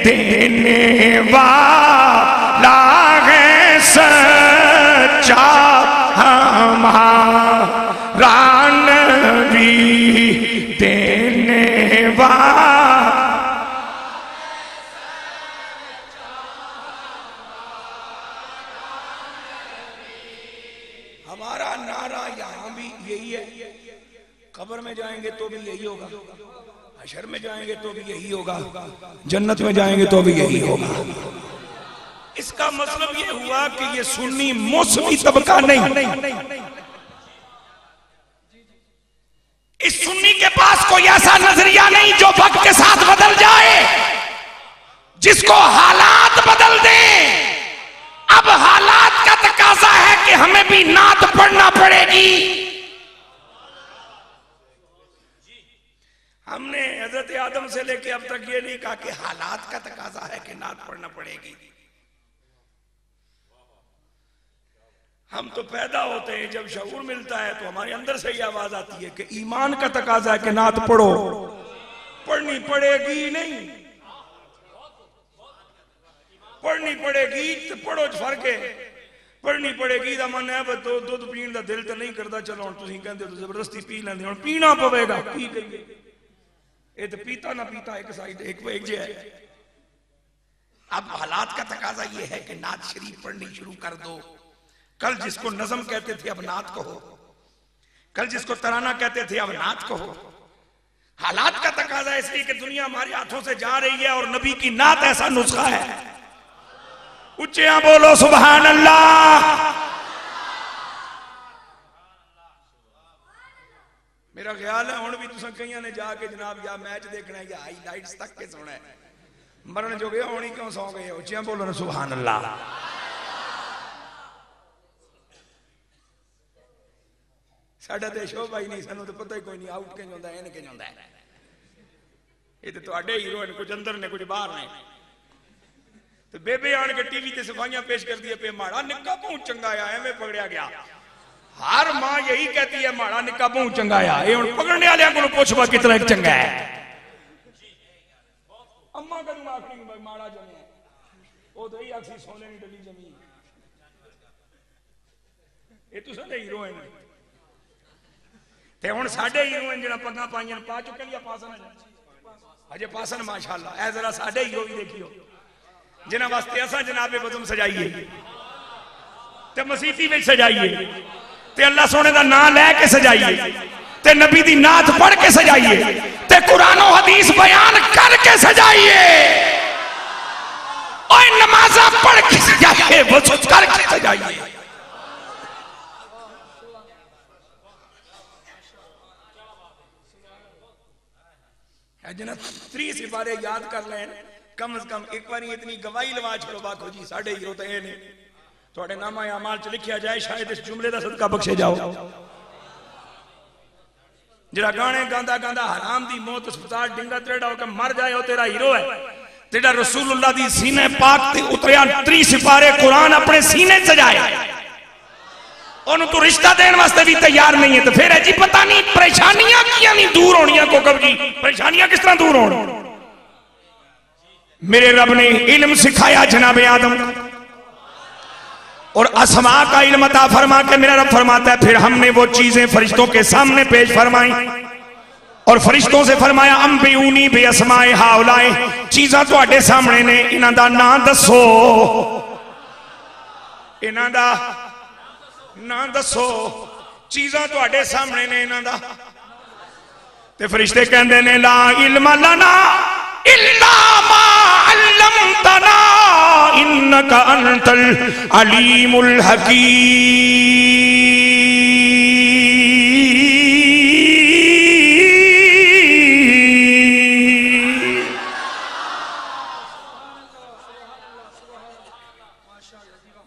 देने वाला है सच्चा हमारा नबी, देने वाला। हमारा नारा यहां भी यही है, कब्र में जाएंगे तो भी यही होगा, हशर में जाएंगे तो भी यही होगा, जन्नत में जाएंगे तो भी यही होगा। इसका मतलब ये हुआ कि ये सुन्नी मौसमी तबका नहीं, इस सुन्नी के पास कोई ऐसा नजरिया नहीं जो वक्त के साथ बदल जाए, जिसको हालात बदल दें। अब हालात का तकाजा है कि हमें भी नात पढ़ना पड़ेगी। हमने हजरत आदम से लेके अब तक ये नहीं कहा कि हालात का तकाजा है कि नात पढ़ना पड़ेगी। हम तो पैदा होते हैं, जब शऊर मिलता है तो हमारे अंदर से ये आवाज आती है कि ईमान का तकाजा है कि नात पढ़ो, पढ़नी पड़ेगी नहीं, पढ़नी पड़ेगी तो पढ़ो, फर्क है। पढ़नी पड़ेगी दा मन है तो दुध पीण दा दिल तो नहीं करता, चलो हुण तुसीं कहंदे तो जबरदस्ती पी लैंदे, हुण पीना पवेगा, की करिए। ये तो पीता ना पीता एक साइड एक जे है। अब हालात का तकाजा ये है कि नात शरीफ पढ़नी शुरू कर दो। कल जिसको नज़म कहते थे अब नात कहो, कल जिसको तराना कहते थे अब नात कहो। हालात का तकाजा इसलिए कि दुनिया हमारे हाथों से जा रही है और नबी की नात ऐसा नुस्खा है। उच्चियां बोलो सुभान अल्लाह। मेरा ख्याल है हुण भी तुसां कईयां ने जाके जनाब या मैच देखना है या हाईलाइट्स तक के सोना है, मरण जो गए होनी क्यों सौ गए। उच्चियां बोलो ना सुभान अल्लाह। साडा ते शो भाई नहीं, सानू तो पता ही कोई नहीं आउट किंज होंदा है, इन किंज होंदा है। ये तो तुहाडे हीरो हैं, कुछ अंदर ने कुछ बाहर ने। तो बेबे आन के टीवी ते सफाइयां पेश कर दिए पे माड़ा निक्का बहुत चंगा आया, एवें पकड़िया गया। हर मां यही कहती है माड़ा निक्का बहुत चंगा आया, ये हुण पकड़ने वाले को पूछवा कितना चंगा है। अम्मा कदू आखनी माड़ा जमे, ओ तो ही आखी सोने नहीं डली जमी। ये तो साडे हीरो हैं ते हुण साडे हीरो हैं जिहड़ा पग्गां पाईयां पा चुके या पासन अजे पासन माशाअल्लाह। ऐ जरा साडे हीरो भी देखियो जिन्हां वास्ते असां जनाबे बज़म सजाइए ते मसीती में सजाइए ते अल्लाह सोने दा नाम लैके सजाइए ते नबी दी नात पढ़ के सजाइए ते कुरान और हदीस बयान करके सजाइए। और नमाज़ां पढ़ के सजाइए, वज़ू करके सजाइए। जना 30 सिपारे याद कर लें कम से कम एक बार इतनी गवाही लवा छोड़ो बाखो जी साढ़े हीरो तो ये नहीं थोड़े नामा अमाल च लिखिया जाए, शायद इस जुमले का सदका बख्शे जाओ। जरा गाने गांदा गांदा हराम दी मौत अस्पताल डिंगा त्रेड़ा होकर मर जाए, वो तेरा हीरो है। तेरा रसूलुल्लाह दी सीने पाक ते उतरिया 30 सिपारे कुरान अपने सीने सजाए, उन्होंने तो रिश्ता देने वास्ते भी तैयार नहीं है। तो फिर है जी पता नहीं परेशानियां क्यों नहीं दूर होनियां को कब जी, परेशानियां किस तरह दूर होनी। मेरे रब ने इल्म सिखाया जनाबे आदम और असमा का इल्म अता फरमा के मेरा रब फरमाता है फिर हमने वो चीजें फरिश्तों के सामने पेश फरमाई और फरिश्तों से फरमाया अंबिऊनी बे असमाए हाउलाए, चीज़ां तुहाडे सामने ने, इन्हां दा नाम दसो, इन्हां दा ना दसो। चीज़ां तुहाडे सामने ने, इन्हां दा ते फरिश्ते कहंदे ने ला इल्मा लना इल्ला मा अल्लमतना इन्नका अंतल अलीमुल हकीम।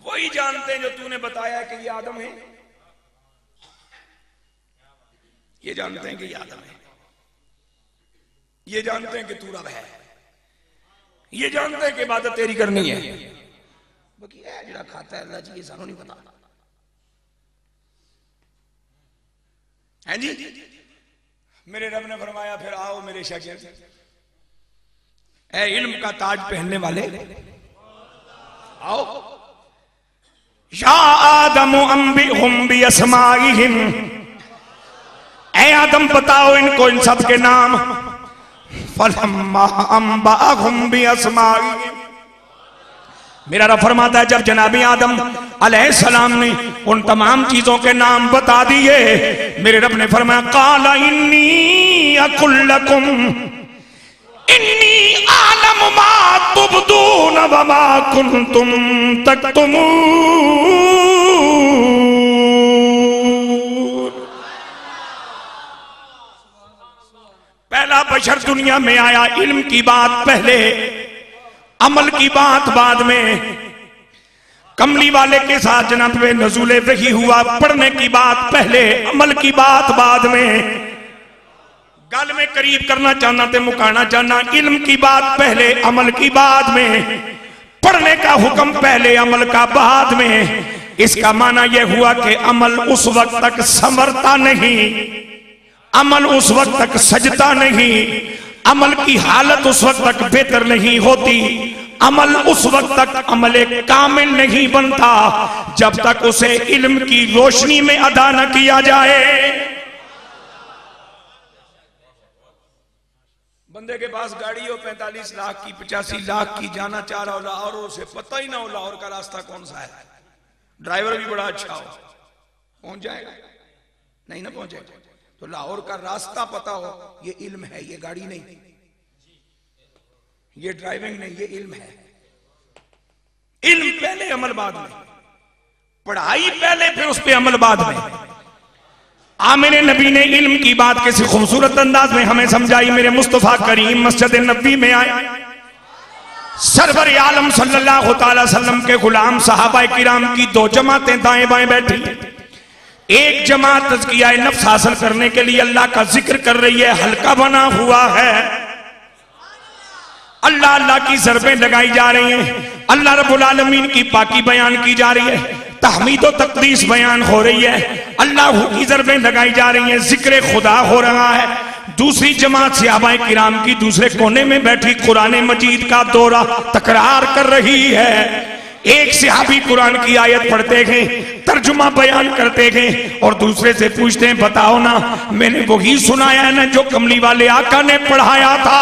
वही जानते हैं जो तूने बताया कि ये आदम है, ये जानते हैं कि ये आदम है, ये जानते हैं कि तू रब है, ये जानते हैं कि इबादत तेरी करनी है। बाकी है जिहड़ा खाता है अल्लाह जी, सानू नहीं पता है जी। मेरे रब ने फरमाया फिर आओ मेरे शागिर्द, ए इल्म का ताज पहनने वाले आओ। या आदम अंबिहुम बिअस्माइहिम, ए आदम बताओ इनको इन सब के नाम। फलम्मा अंबाहुम बिअस्माइहिम, मेरा रब फरमाता है जब जनाबी आदम अलैहिस्सलाम ने उन तमाम चीजों के नाम बता दिए, मेरे रब ने फरमाया काला इन्नी अकुल लकुम इन्नी आलम मा तुबदून व मा कुंतुम तक्तुमून। पहला बशर दुनिया में आया, इल्म की बात पहले, अमल की बात बाद में। कमली वाले के साथ जनाब पे नज़ूले वही हुआ, पढ़ने की बात पहले, अमल की बात बाद में। गल में करीब करना चाहना ते मुकाना चाहना, इल्म की बात पहले, अमल की बाद में। पढ़ने का हुक्म पहले, अमल का बाद में। इसका माना यह हुआ कि अमल उस वक्त तक संवरता नहीं, अमल उस वक्त तक सजता नहीं, अमल की हालत उस वक्त तक बेहतर नहीं होती, अमल उस वक्त तक अमल कामिल नहीं बनता जब तक उसे इल्म की रोशनी में अदा न किया जाए। बंदे के पास गाड़ी हो 45 लाख की, 85 लाख की, जाना चाह रहा हो लाहौर, उसे पता ही ना हो लाहौर का रास्ता कौन सा है, ड्राइवर भी बड़ा अच्छा हो, पहुंच जाएगा? नहीं ना पहुंचेगा। तो लाहौर का रास्ता पता हो, ये इल्म है, ये गाड़ी नहीं, ये ड्राइविंग नहीं, ये इल्म है। इल्म पहले अमल बाद में, पढ़ाई पहले फिर उस पे अमल बाद में। आमिर नबी ने इल्म की बात किसी खूबसूरत अंदाज में हमें समझाई। मेरे मुस्तफा करीम मस्जिद नबी में आए, सरवर आलम सल्लल्लाहु अलैहि वसल्लम के गुलाम सहाबा किराम की दो जमातें दाएं बाएं बैठी। एक जमात तज़किया नफ्स हासिल करने के लिए अल्लाह का जिक्र कर रही है, हल्का बना हुआ है, अल्लाह अल्लाह की ज़रबें लगाई जा रही हैं, अल्लाह रब्बुल आलमीन की पाकी बयान की जा रही है, तहमीद व तक़दीस बयान हो रही है, अल्लाह की ज़रबें लगाई जा रही हैं, जिक्र खुदा हो रहा है। दूसरी जमात सहाबाए किराम की दूसरे कोने में बैठी कुरान मजीद का दौरा तकरार कर रही है। एक सहाबी कुरान की आयत पढ़ते गए, तर्जुमा बयान करते गए और दूसरे से पूछते हैं बताओ ना, मैंने वही सुनाया है ना जो कमली वाले आका ने पढ़ाया था।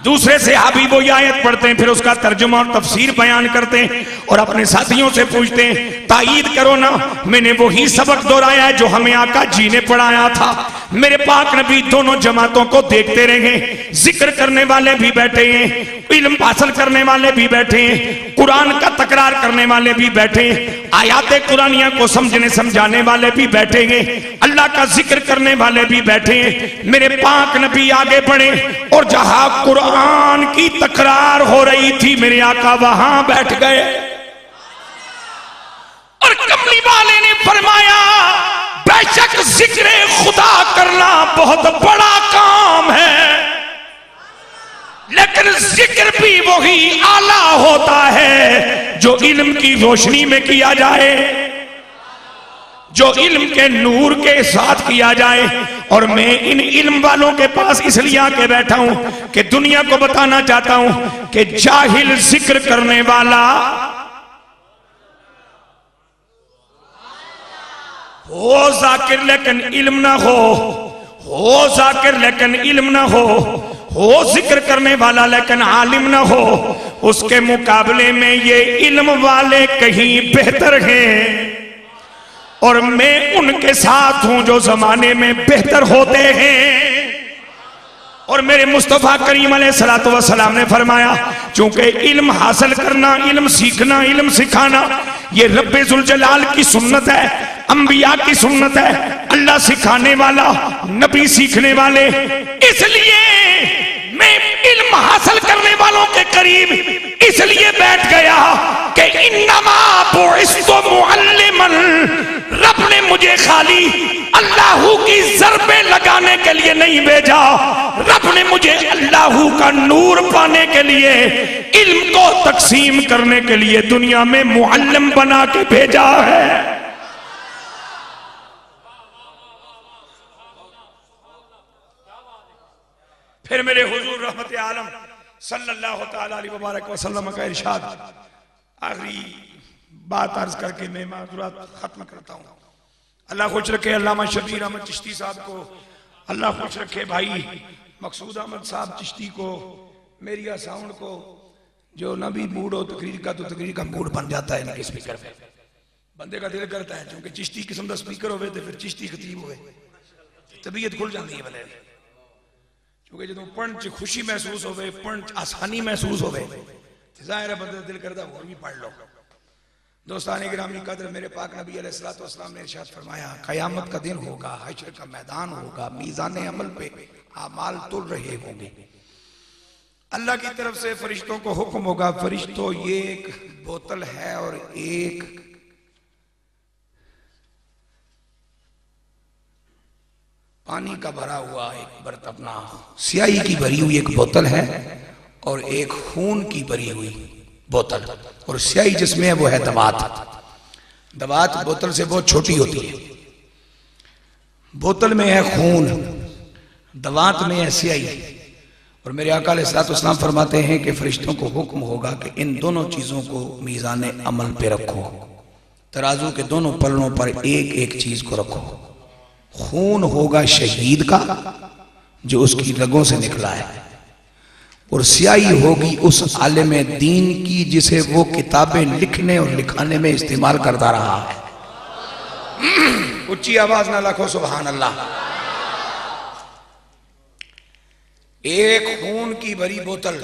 दूसरे सहाबी वो आयत पढ़ते हैं, फिर उसका तर्जुमा और तफसीर बयान करते हैं और अपने साथियों से पूछते हैं तायीद करो ना, मैंने वही सबक दोहराया है जो हमें आका जी ने पढ़ाया था। मेरे पाक नबी दोनों जमातों को देखते रहे, जिक्र करने वाले भी बैठे हैं, इल्म हासिल करने वाले भी बैठे हैं, कुरान का तकरार करने वाले भी बैठे हैं, आयाते कुरानिया को समझने समझाने वाले भी बैठे हैं, अल्लाह का जिक्र करने वाले भी बैठे हैं। मेरे पाक नबी आगे बढ़े और जहां कुरान की तकरार हो रही थी मेरे आका वहां बैठ गए और कमली वाले ने फरमाया बेशक जिक्र खुदा करना बहुत बड़ा काम है, लेकिन जिक्र भी वही आला होता है जो इल्म की रोशनी में किया जाए, जो इल्म के नूर के साथ किया जाए। और मैं इन इल्म वालों के पास इसलिए आके बैठा हूं कि दुनिया को बताना चाहता हूं कि जाहिल जिक्र करने वाला हो जाकिर लेकिन इल्म ना हो जाकिर लेकिन इल्म ना हो जिक्र करने वाला लेकिन आलिम ना हो, उसके मुकाबले में ये इल्म वाले कहीं बेहतर हैं। और मैं उनके साथ हूं जो जमाने में बेहतर होते हैं। और मेरे मुस्तफा करीम अलैहिस्सलातु वस्सलाम ने फरमाया, चूंकि इल्म हासिल करना, इल्म सीखना, इल्म सिखाना ये रब्बे जुल जलाल की सुन्नत है, अंबिया की सुन्नत है। अल्लाह सिखाने वाला, नबी सीखने वाले। इसलिए मैं इल्म हासिल करने वालों के करीब इसलिए बैठ गया कि इन्नमा बुइस्तु मुअल्लिमन, रब ने मुझे खाली अल्लाहू की ज़रबे लगाने के लिए नहीं भेजा, रब ने मुझे अल्लाहू का नूर पाने के लिए, इल्म को तकसीम करने के लिए दुनिया में मुअल्लिम बना के भेजा है। फिर मेरे हुजूर रहमत आलम सल्लल्लाहु तआला अलैहि मुबारक वसल्लम का इरशाद, आखिरी बात अर्ज करके मैं माज़ूरात खत्म करता हूँ। अल्लाह खुश रखे अल्लामा शबीर अहमद चिश्ती साहब को, अल्लाह खुश रखे भाई मकसूद अहमद साहब चिश्ती को, मेरिया साउंड को। जो न भी मूड हो तकरीर का, तो तकरीर का मूड बन जाता है इनके स्पीकर पे, बंदे का दिल करता है। क्योंकि चिश्ती किस्म का स्पीकर हो तो फिर चिश्ती खतीब हो तबीयत खुल जाती है बंदे। क्योंकि जो पढ़ च खुशी महसूस हो, पढ़ च आसानी महसूस हो, जाहिर है बंदे दिल करता और भी पढ़ लो। दोस्तान गिरामी कदर, मेरे पाक नबी अलैहिस्सलातु वस्सलाम ने इरशाद फरमाया, क़यामत का दिन होगा, हश्र का मैदान होगा, मीज़ान अमल पे आमाल तुल रहे होंगे। अल्लाह की तरफ से फरिश्तों को हुक्म होगा, फरिश्तों ये एक बोतल है और एक पानी का भरा हुआ एक बर्तन, अपना स्याही की भरी हुई एक बोतल है और एक खून की भरी हुई बोतल। और स्याही जिसमें है वो है दवात। दवात बोतल से बहुत छोटी होती है। बोतल में है खून, दवात में है स्याही। और मेरे आका अलैहिस्सलातु वस्सलाम फरमाते हैं कि फरिश्तों को हुक्म होगा कि इन दोनों चीजों को मीज़ान अमल पे रखो, तराजू के दोनों पलड़ों पर एक एक चीज को रखो। खून होगा शहीद का जो उसकी रगों से निकला है, और स्याही होगी उस आलिम दीन की जिसे वो किताबें लिखने और लिखाने में इस्तेमाल करता रहा है। ऊंची आवाज ना रखो सुभान अल्लाह। एक खून की भरी बोतल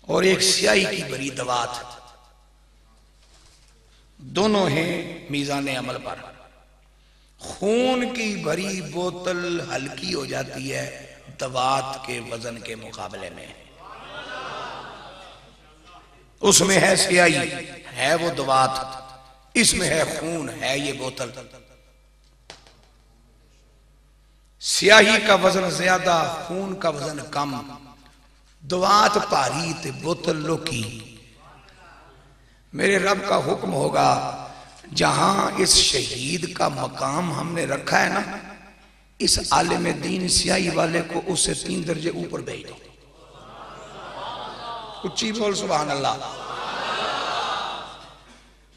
और एक स्याही की भरी दवात, दोनों हैं मीज़ान अमल पर। खून की भरी बोतल हल्की हो जाती है दवात के वजन के मुकाबले में। उसमें है स्याही, है वो दवात, इसमें है खून, है ये बोतल। स्याही का वजन ज्यादा, खून का वजन कम। दवात भारी ते बोतल लोकी। मेरे रब का हुक्म होगा, जहां इस शहीद का मकाम हमने रखा है ना, इस आलिम दीन स्याही वाले को उससे 3 दर्जे ऊपर भेज दो। उच्ची बोल सुभान अल्लाह।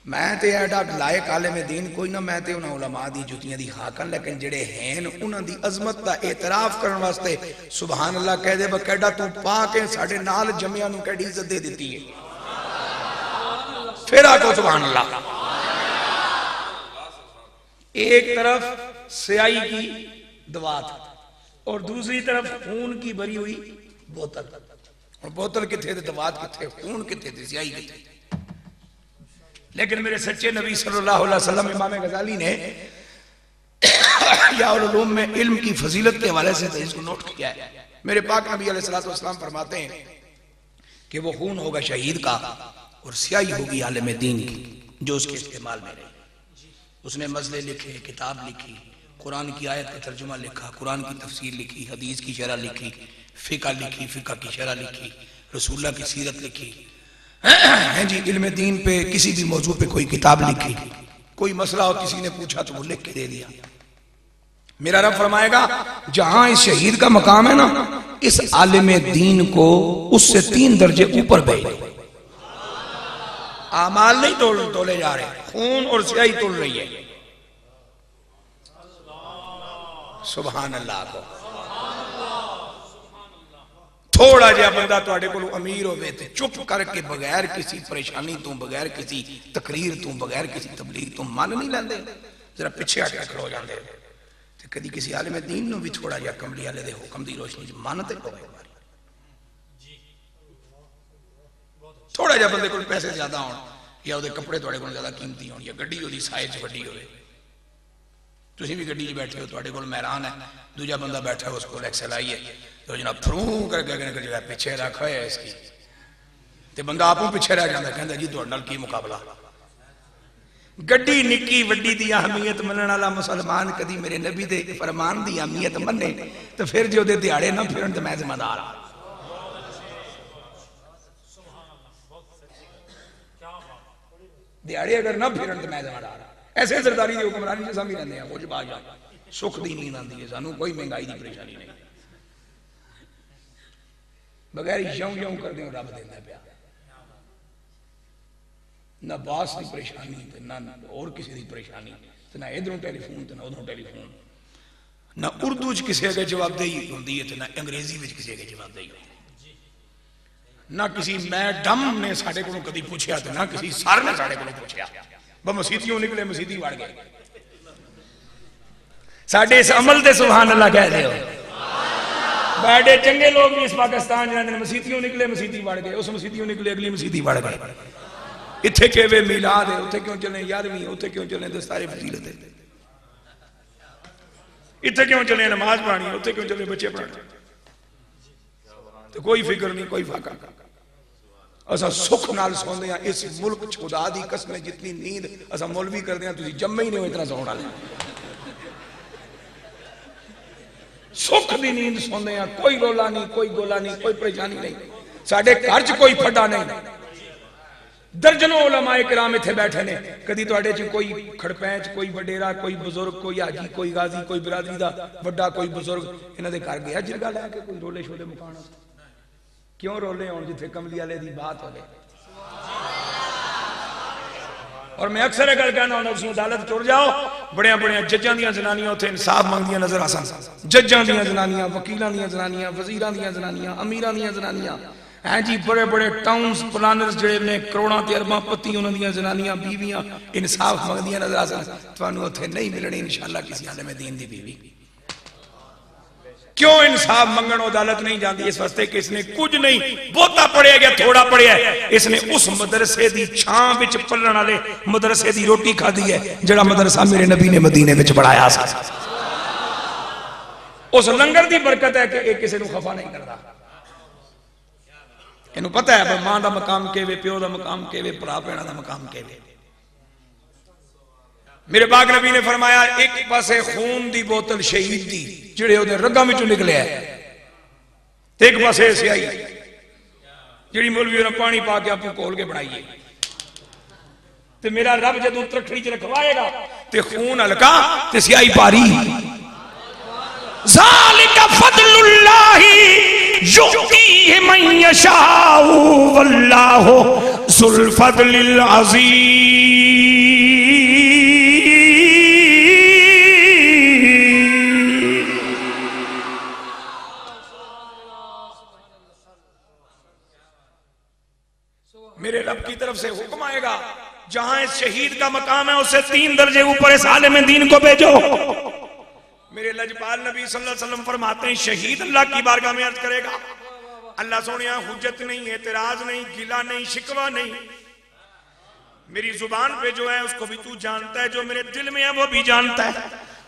मैं तो एडा लायक आलिम दीन कोई ना, मैं तो उन्होंने उलमा दी जुतियां दी खाकन, लेकिन जेड़े हैं उन्हां दी अजमत का एतराफ करने वास्ते सुभान अल्लाह कह दे, कैडा तू पा के साडे नाल जमिया नूं कैडी इज्जत दे दी है। फिर आको सुभान अल्लाह। एक तरफ स्याही की दवात और दूसरी तरफ खून की भरी हुई बोतल। और बोतल किथे थे, दवात किथे, खून किथे थे, स्याही किथे। लेकिन मेरे सच्चे नबी सल्लल्लाहु अलैहि वसल्लम इमाम गजाली ने या उलूम में इल्म की फजीलत के हवाले से इसको नोट किया है। मेरे पाक नबी अलैहिस्सलातु वस्सलाम फरमाते हैं कि वो खून होगा शहीद का और स्याही होगी आलिम दीन की जो उसके इस्तेमाल में रहे। उसने मसले लिखे, किताब लिखी, कुरान की आयत का तर्जुमा लिखा, कुरान की तफसीर लिखी, हदीस की शरह लिखी, फिका लिखी, फिका की शरह लिखी, रसूलुल्लाह की सीरत लिखी है जी। इल्म दीन पे किसी भी मौजू पे कोई किताब लिखी, कोई मसला हो किसी ने पूछा तो वो लिख के दे दिया। मेरा रब फरमाएगा, जहां इस शहीद का मकाम है ना, इस आलिम दीन को उससे 3 दर्जे ऊपर भेज दो। आमाल नहीं तोले जा रहे, खून और स्याही तोल रही है। सुभान अल्लाह को। थोड़ा जिहा बंदा तुहाडे कोल अमीर होवे ते चुप करके बगैर किसी परेशानी तो, बगैर किसी तकरीर तो, बगैर किसी तबलीग तो मन नहीं लैंदे। जरा पिछे हट के खड़ो जाते हो। कभी किसी आलिम दीन नूं भी थोड़ा जिहा कमली वाले दे हुक्म की रोशनी च मन ते पवे, थोड़ा जिहा बंदे कोल पैसे ज्यादा होण या उहदे कपड़े तुहाडे कोल ज्यादा कीमती होण या गड्डी उहदी साइज वड्डी होवे, तुसीं भी गड्डी च बैठे हो, तुहाडे कोल मैरान है, दूजा बंदा बैठा है उस कोल XLI है, तो जनाब फ्रू करके जगह पिछे रख होया इसकी, ते बंदा आपू पिछे रह जाता, कहता जी तुहाडे नाल की मुकाबला। गड्डी निक्की वड्डी दी अहमियत मनण वाला मुसलमान कदी मेरे नबी दे फरमान दी अहमियत मन्ने तो फिर जो दे दिहाड़े ना फिरन तो मैं जिम्मेदार हां। दिहाड़े अगर ना फिरन तो मैं जिम्मेदार हां। ऐसे सरदारी दी हुक्मरानी च समझ लैंदे आ, कुछ बाजा सुख दी नींद आंदी है, सानू कोई महंगाई दी परेशानी नहीं, बगैर यों यों करदे रब देंदा पिया, ना बास की परेशानी ना और किसी की परेशानी, ना इधरों टेलीफोन ना उधरों टेलीफोन, ना उर्दू च किसी अगे जवाबदेही होंदी है ना अंग्रेजी में किसी अगे जवाबदेही होंदी, ना किसी मैडम ने साढ़े को कभी पूछा तो ना किसी सर ने साढ़े को पूछा, बस मसीतियों निकले मसीती वड़ गए। साढ़े इस अमल से सुभान अल्लाह कह दे, बड़े चंगे लोग भी इस पाकिस्तान जाते हैं, मसीतियों निकले मसीती वड़ गए, उस मसीतियों निकले अगली मसीती वड़ गए। इत्थे केवे मिलाद है, उत्थे क्यों चले 11वीं, उत्थे क्यों चले दस्तारे फजीलत है, इत्थे क्यों चले नमाज पढ़नी, उत्थे क्यों चले बच्चे पढ़ने, तो कोई फिक्र नहीं कोई फाका। असा सुख नाल सोंदे हां, इस मुल्क खुदा दी कसम जितनी नींद असा मौलवी करदे हां तुसीं जम्मे ही नहीं हो इतना सौण वाले, सुख दी नींद सोंदे हां, कोई रोला नहीं कोई गोला नहीं कोई परेशानी नहीं, साडे घर च कोई फड्डा नहीं, दर्जनों उलमाए किराम इत्थे बैठे ने, कदी तुहाडे च कोई खड़पैंच कोई वडेरा कोई बुजुर्ग कोई हाजी कोई गाजी कोई बिरादरी दा वड्डा कोई बुजुर्ग इन्हां दे घर गया जिरगा लैके कोई रोले शोले मुकाण, क्यों रोले होण जिथे कमली वाले दी बात होवे। और मैं अक्सर गल कहना हुंदा तुसीं अदालत तुर जाओ, बड़ियां बड़ियां जज्जां दियां जनानियां उत्थे इंसाफ मंगदियां नजर आसन, जज्जां दियां जनानियां वकीलां दियां जनानियां वजीरां दियां जनानियां अमीरां दियां जनानियां हैं जी, बड़े बड़े टाउन्स प्लानर्स जिहड़े ने करोड़ां ते अरबां पति उन्हां दियां जनानियां बीवियां इंसाफ मंगदियां नजर आसन, तुहानूं उत्थे नहीं मिलणी इंशाअल्लाह किसी आलिम दीन दी बीवी। क्यों इंसाफ मंगण अदालत नहीं जाती? इस वास्ते कि इसने कुछ नहीं बहुता पढ़िया गया थोड़ा पढ़िया, इसने उस मदरसे दी छां विच पलण वाले मदरसे दी रोटी खाधी है जिहड़ा मदरसा मेरे नबी ने मदीने विच पढ़ाया सी। उस लंगर दी बरकत है कि एक किसी नूं खफा नहीं करता, इन्हूं पता है मां दा मकाम केवे, प्यो दा मकाम केवे, भरा भैणां दा मकाम केवे। मेरे पाक नबी ने फरमाया एक पासे खून दी बोतल शहीद दी जिहड़े ओहदे रगां विचों निकले है, एक पासे स्याही जिहड़ी मौलवी ने पानी पा के आपू घोल के बनाई है, ते मेरा रब जदों तरखड़ी च रखवाएगा ते खून हल्का ते स्याही भारी। ज़ालिका फ़ज़्लुल्लाहि युअतीहि मन यशाउ वल्लाहु ज़ुल फ़ज़्लिल अज़ीम। मेरे रब की तरफ से हुक्म आएगा, जहां इस शहीद का मकाम है उससे 3 दर्जे ऊपर इस आलिम दीन को भेजो। मेरे लजपाल नबी सल्लल्लाहु अलैहि वसल्लम फरमाते हैं शहीद अल्लाह की बारगाह में अर्ज करेगा, अल्लाह सोनिया हुज्जत नहीं, एतराज नहीं, गिला नहीं, शिकवा नहीं, मेरी जुबान पे जो है उसको भी तू जानता है, जो मेरे दिल में है वो भी जानता है।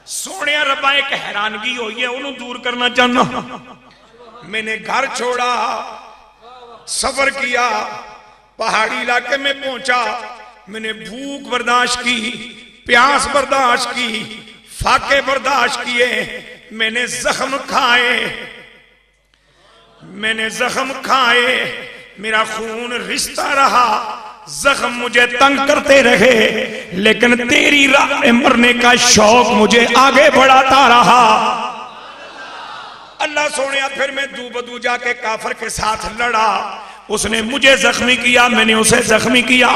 सोनिया रब्बा एक हैरानगी हुई है उन्होंने दूर करना चाहना। मैंने घर छोड़ा, सफर किया, पहाड़ी इलाके में पहुंचा, मैंने भूख बर्दाश्त की, प्यास बर्दाश्त की, फाके बर्दाश्त किए, मैंने जख्म खाए, मेरा खून रिश्ता रहा, जख्म मुझे तंग करते रहे, लेकिन तेरी राह में मरने का शौक मुझे आगे बढ़ाता रहा। अल्लाह सोनिया फिर मैं दू बदू जाके काफर के साथ लड़ा, उसने मुझे जख्मी किया, मैंने उसे जख्मी किया,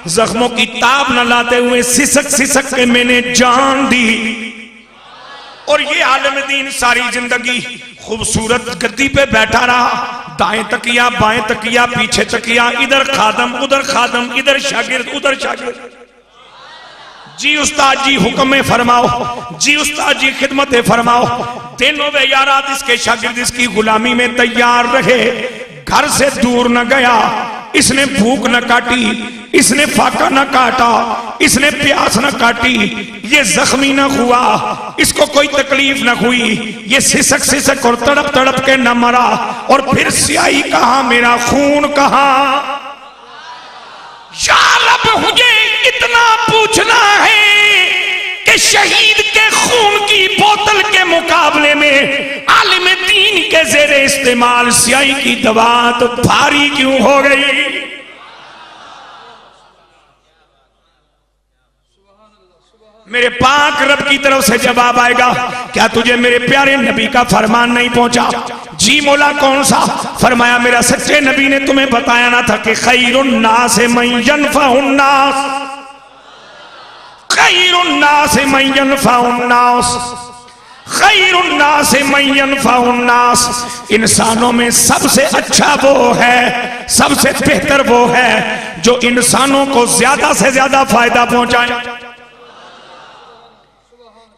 जख्मों की ताब न लाते हुए सिसक सिसक के मैंने जान दी। और ये आलिम दीन सारी जिंदगी खूबसूरत गद्दी पे बैठा रहा, दाएं तकिया बाएं तकिया पीछे तकिया, इधर खादम उधर खादम, इधर शागिर्द उधर शागिर्द, जी उस्ताद जी हुक्म फरमाओ, जी उस्ताद जी खिदमत फरमाओ। दिनों व या रात इसके शागिर्द इसकी गुलामी में तैयार रहे, घर से दूर न गया, इसने भूख न काटी, इसने फाका न काटा, इसने प्यास न काटी, ये जख्मी न हुआ, इसको कोई तकलीफ न हुई, ये सिसक सिसक और तड़प तड़प के न मरा। और फिर स्याही कहाँ, मेरा खून कहाँ। या रब मुझे इतना पूछना है कि शहीद के खून की बोतल के मुकाबले में आलिम दीन के ज़ेरे इस्तेमाल स्याही की दवा तो भारी क्यों हो गई। मेरे पाक रब की तरफ से जवाब आएगा, क्या तुझे मेरे प्यारे नबी का फरमान नहीं पहुंचा? जी मौला कौन सा? फरमाया मेरा सच्चे नबी ने तुम्हें बताया ना था कि खैरुन नास मन यनफउन नास, खैरुन नास मन यनफउन नास, खैरुन नास मन यनफउन नास। इंसानों में सबसे अच्छा वो है, सबसे बेहतर वो है जो इंसानों को ज्यादा से ज्यादा फायदा पहुंचाए।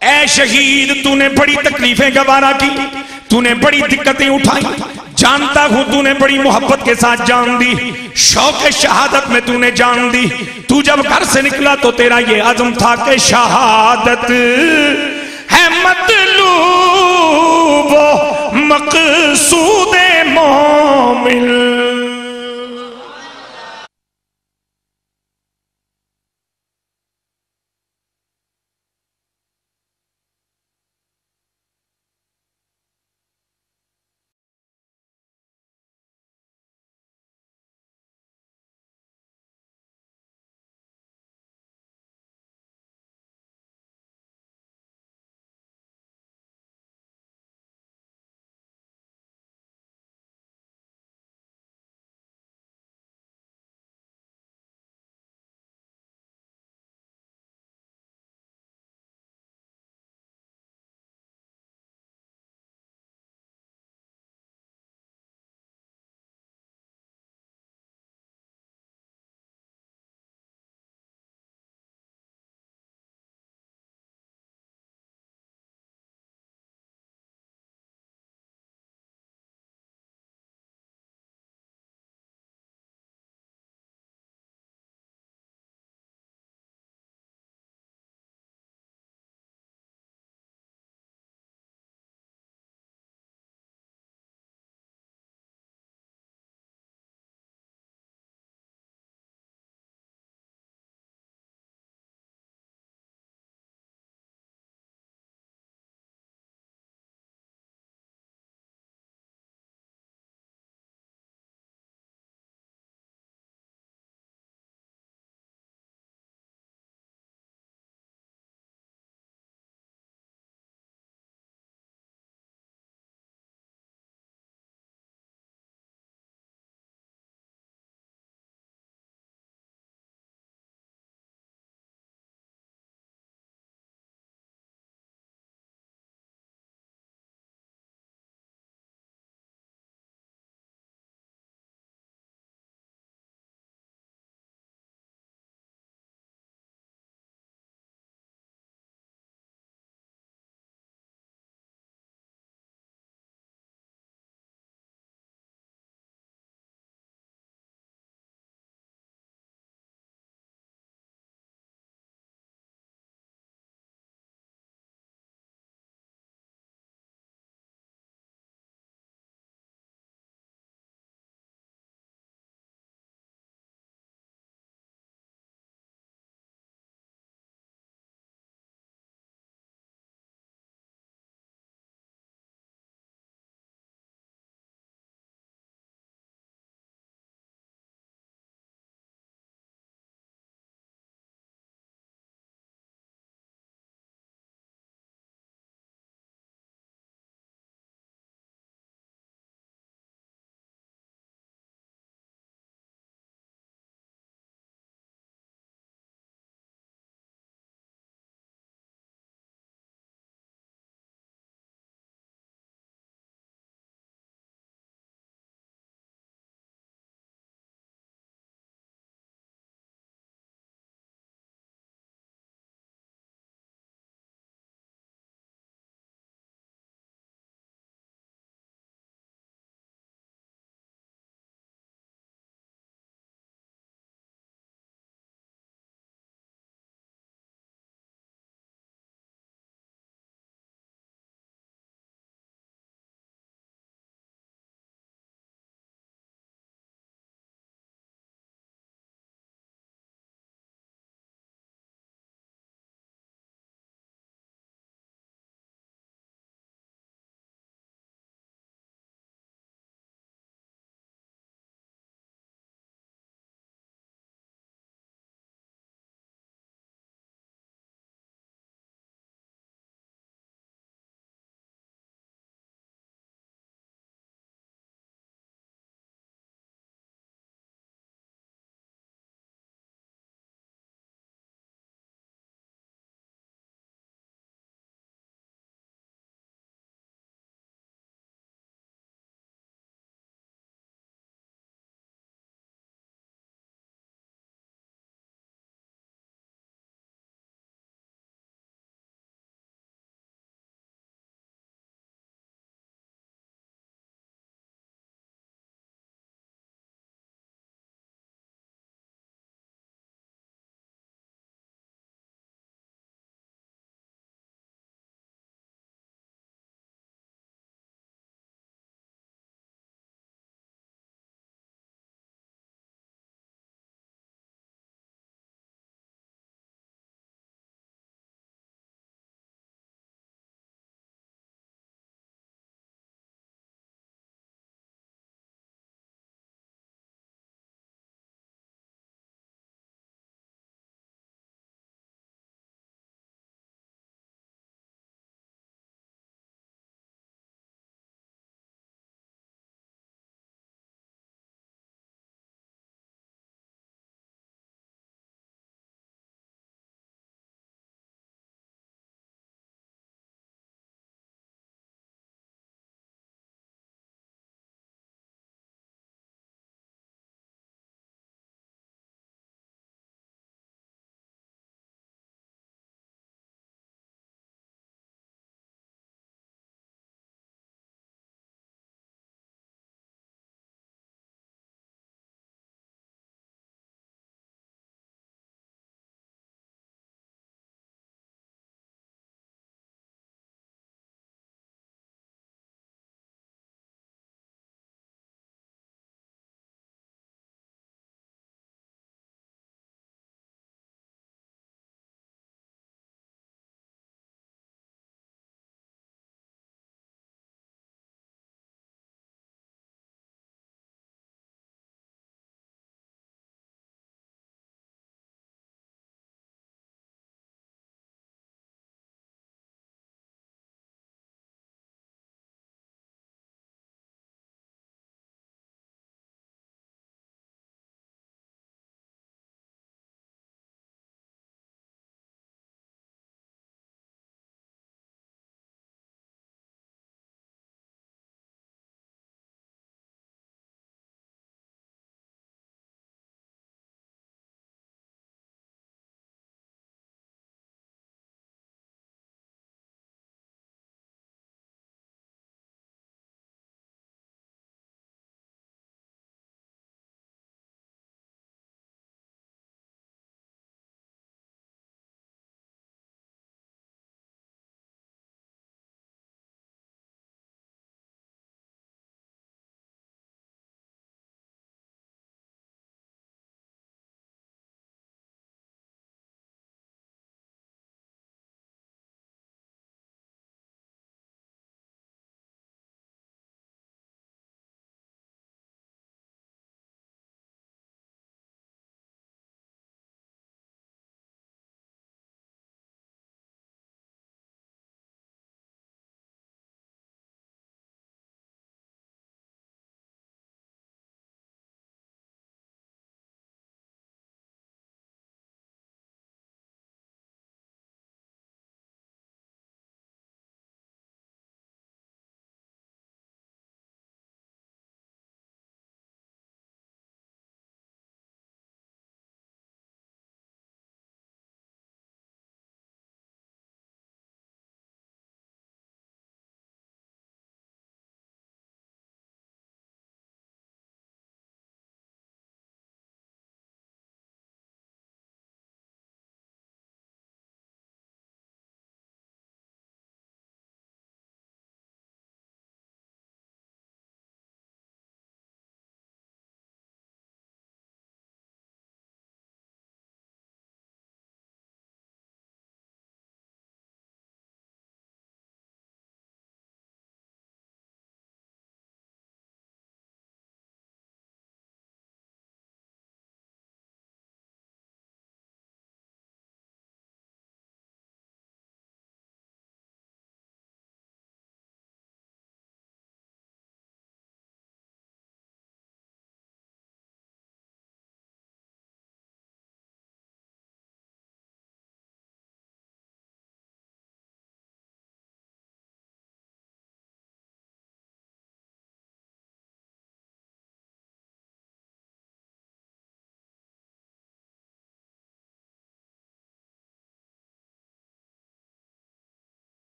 ऐ शहीद, तूने बड़ी तकलीफें गवारा की, तूने बड़ी दिक्कतें उठाई, जानता हूं तूने बड़ी मोहब्बत के साथ जान दी, शौक शहादत में तूने जान दी। तू जब घर से निकला तो तेरा ये अज़्म था कि शहादत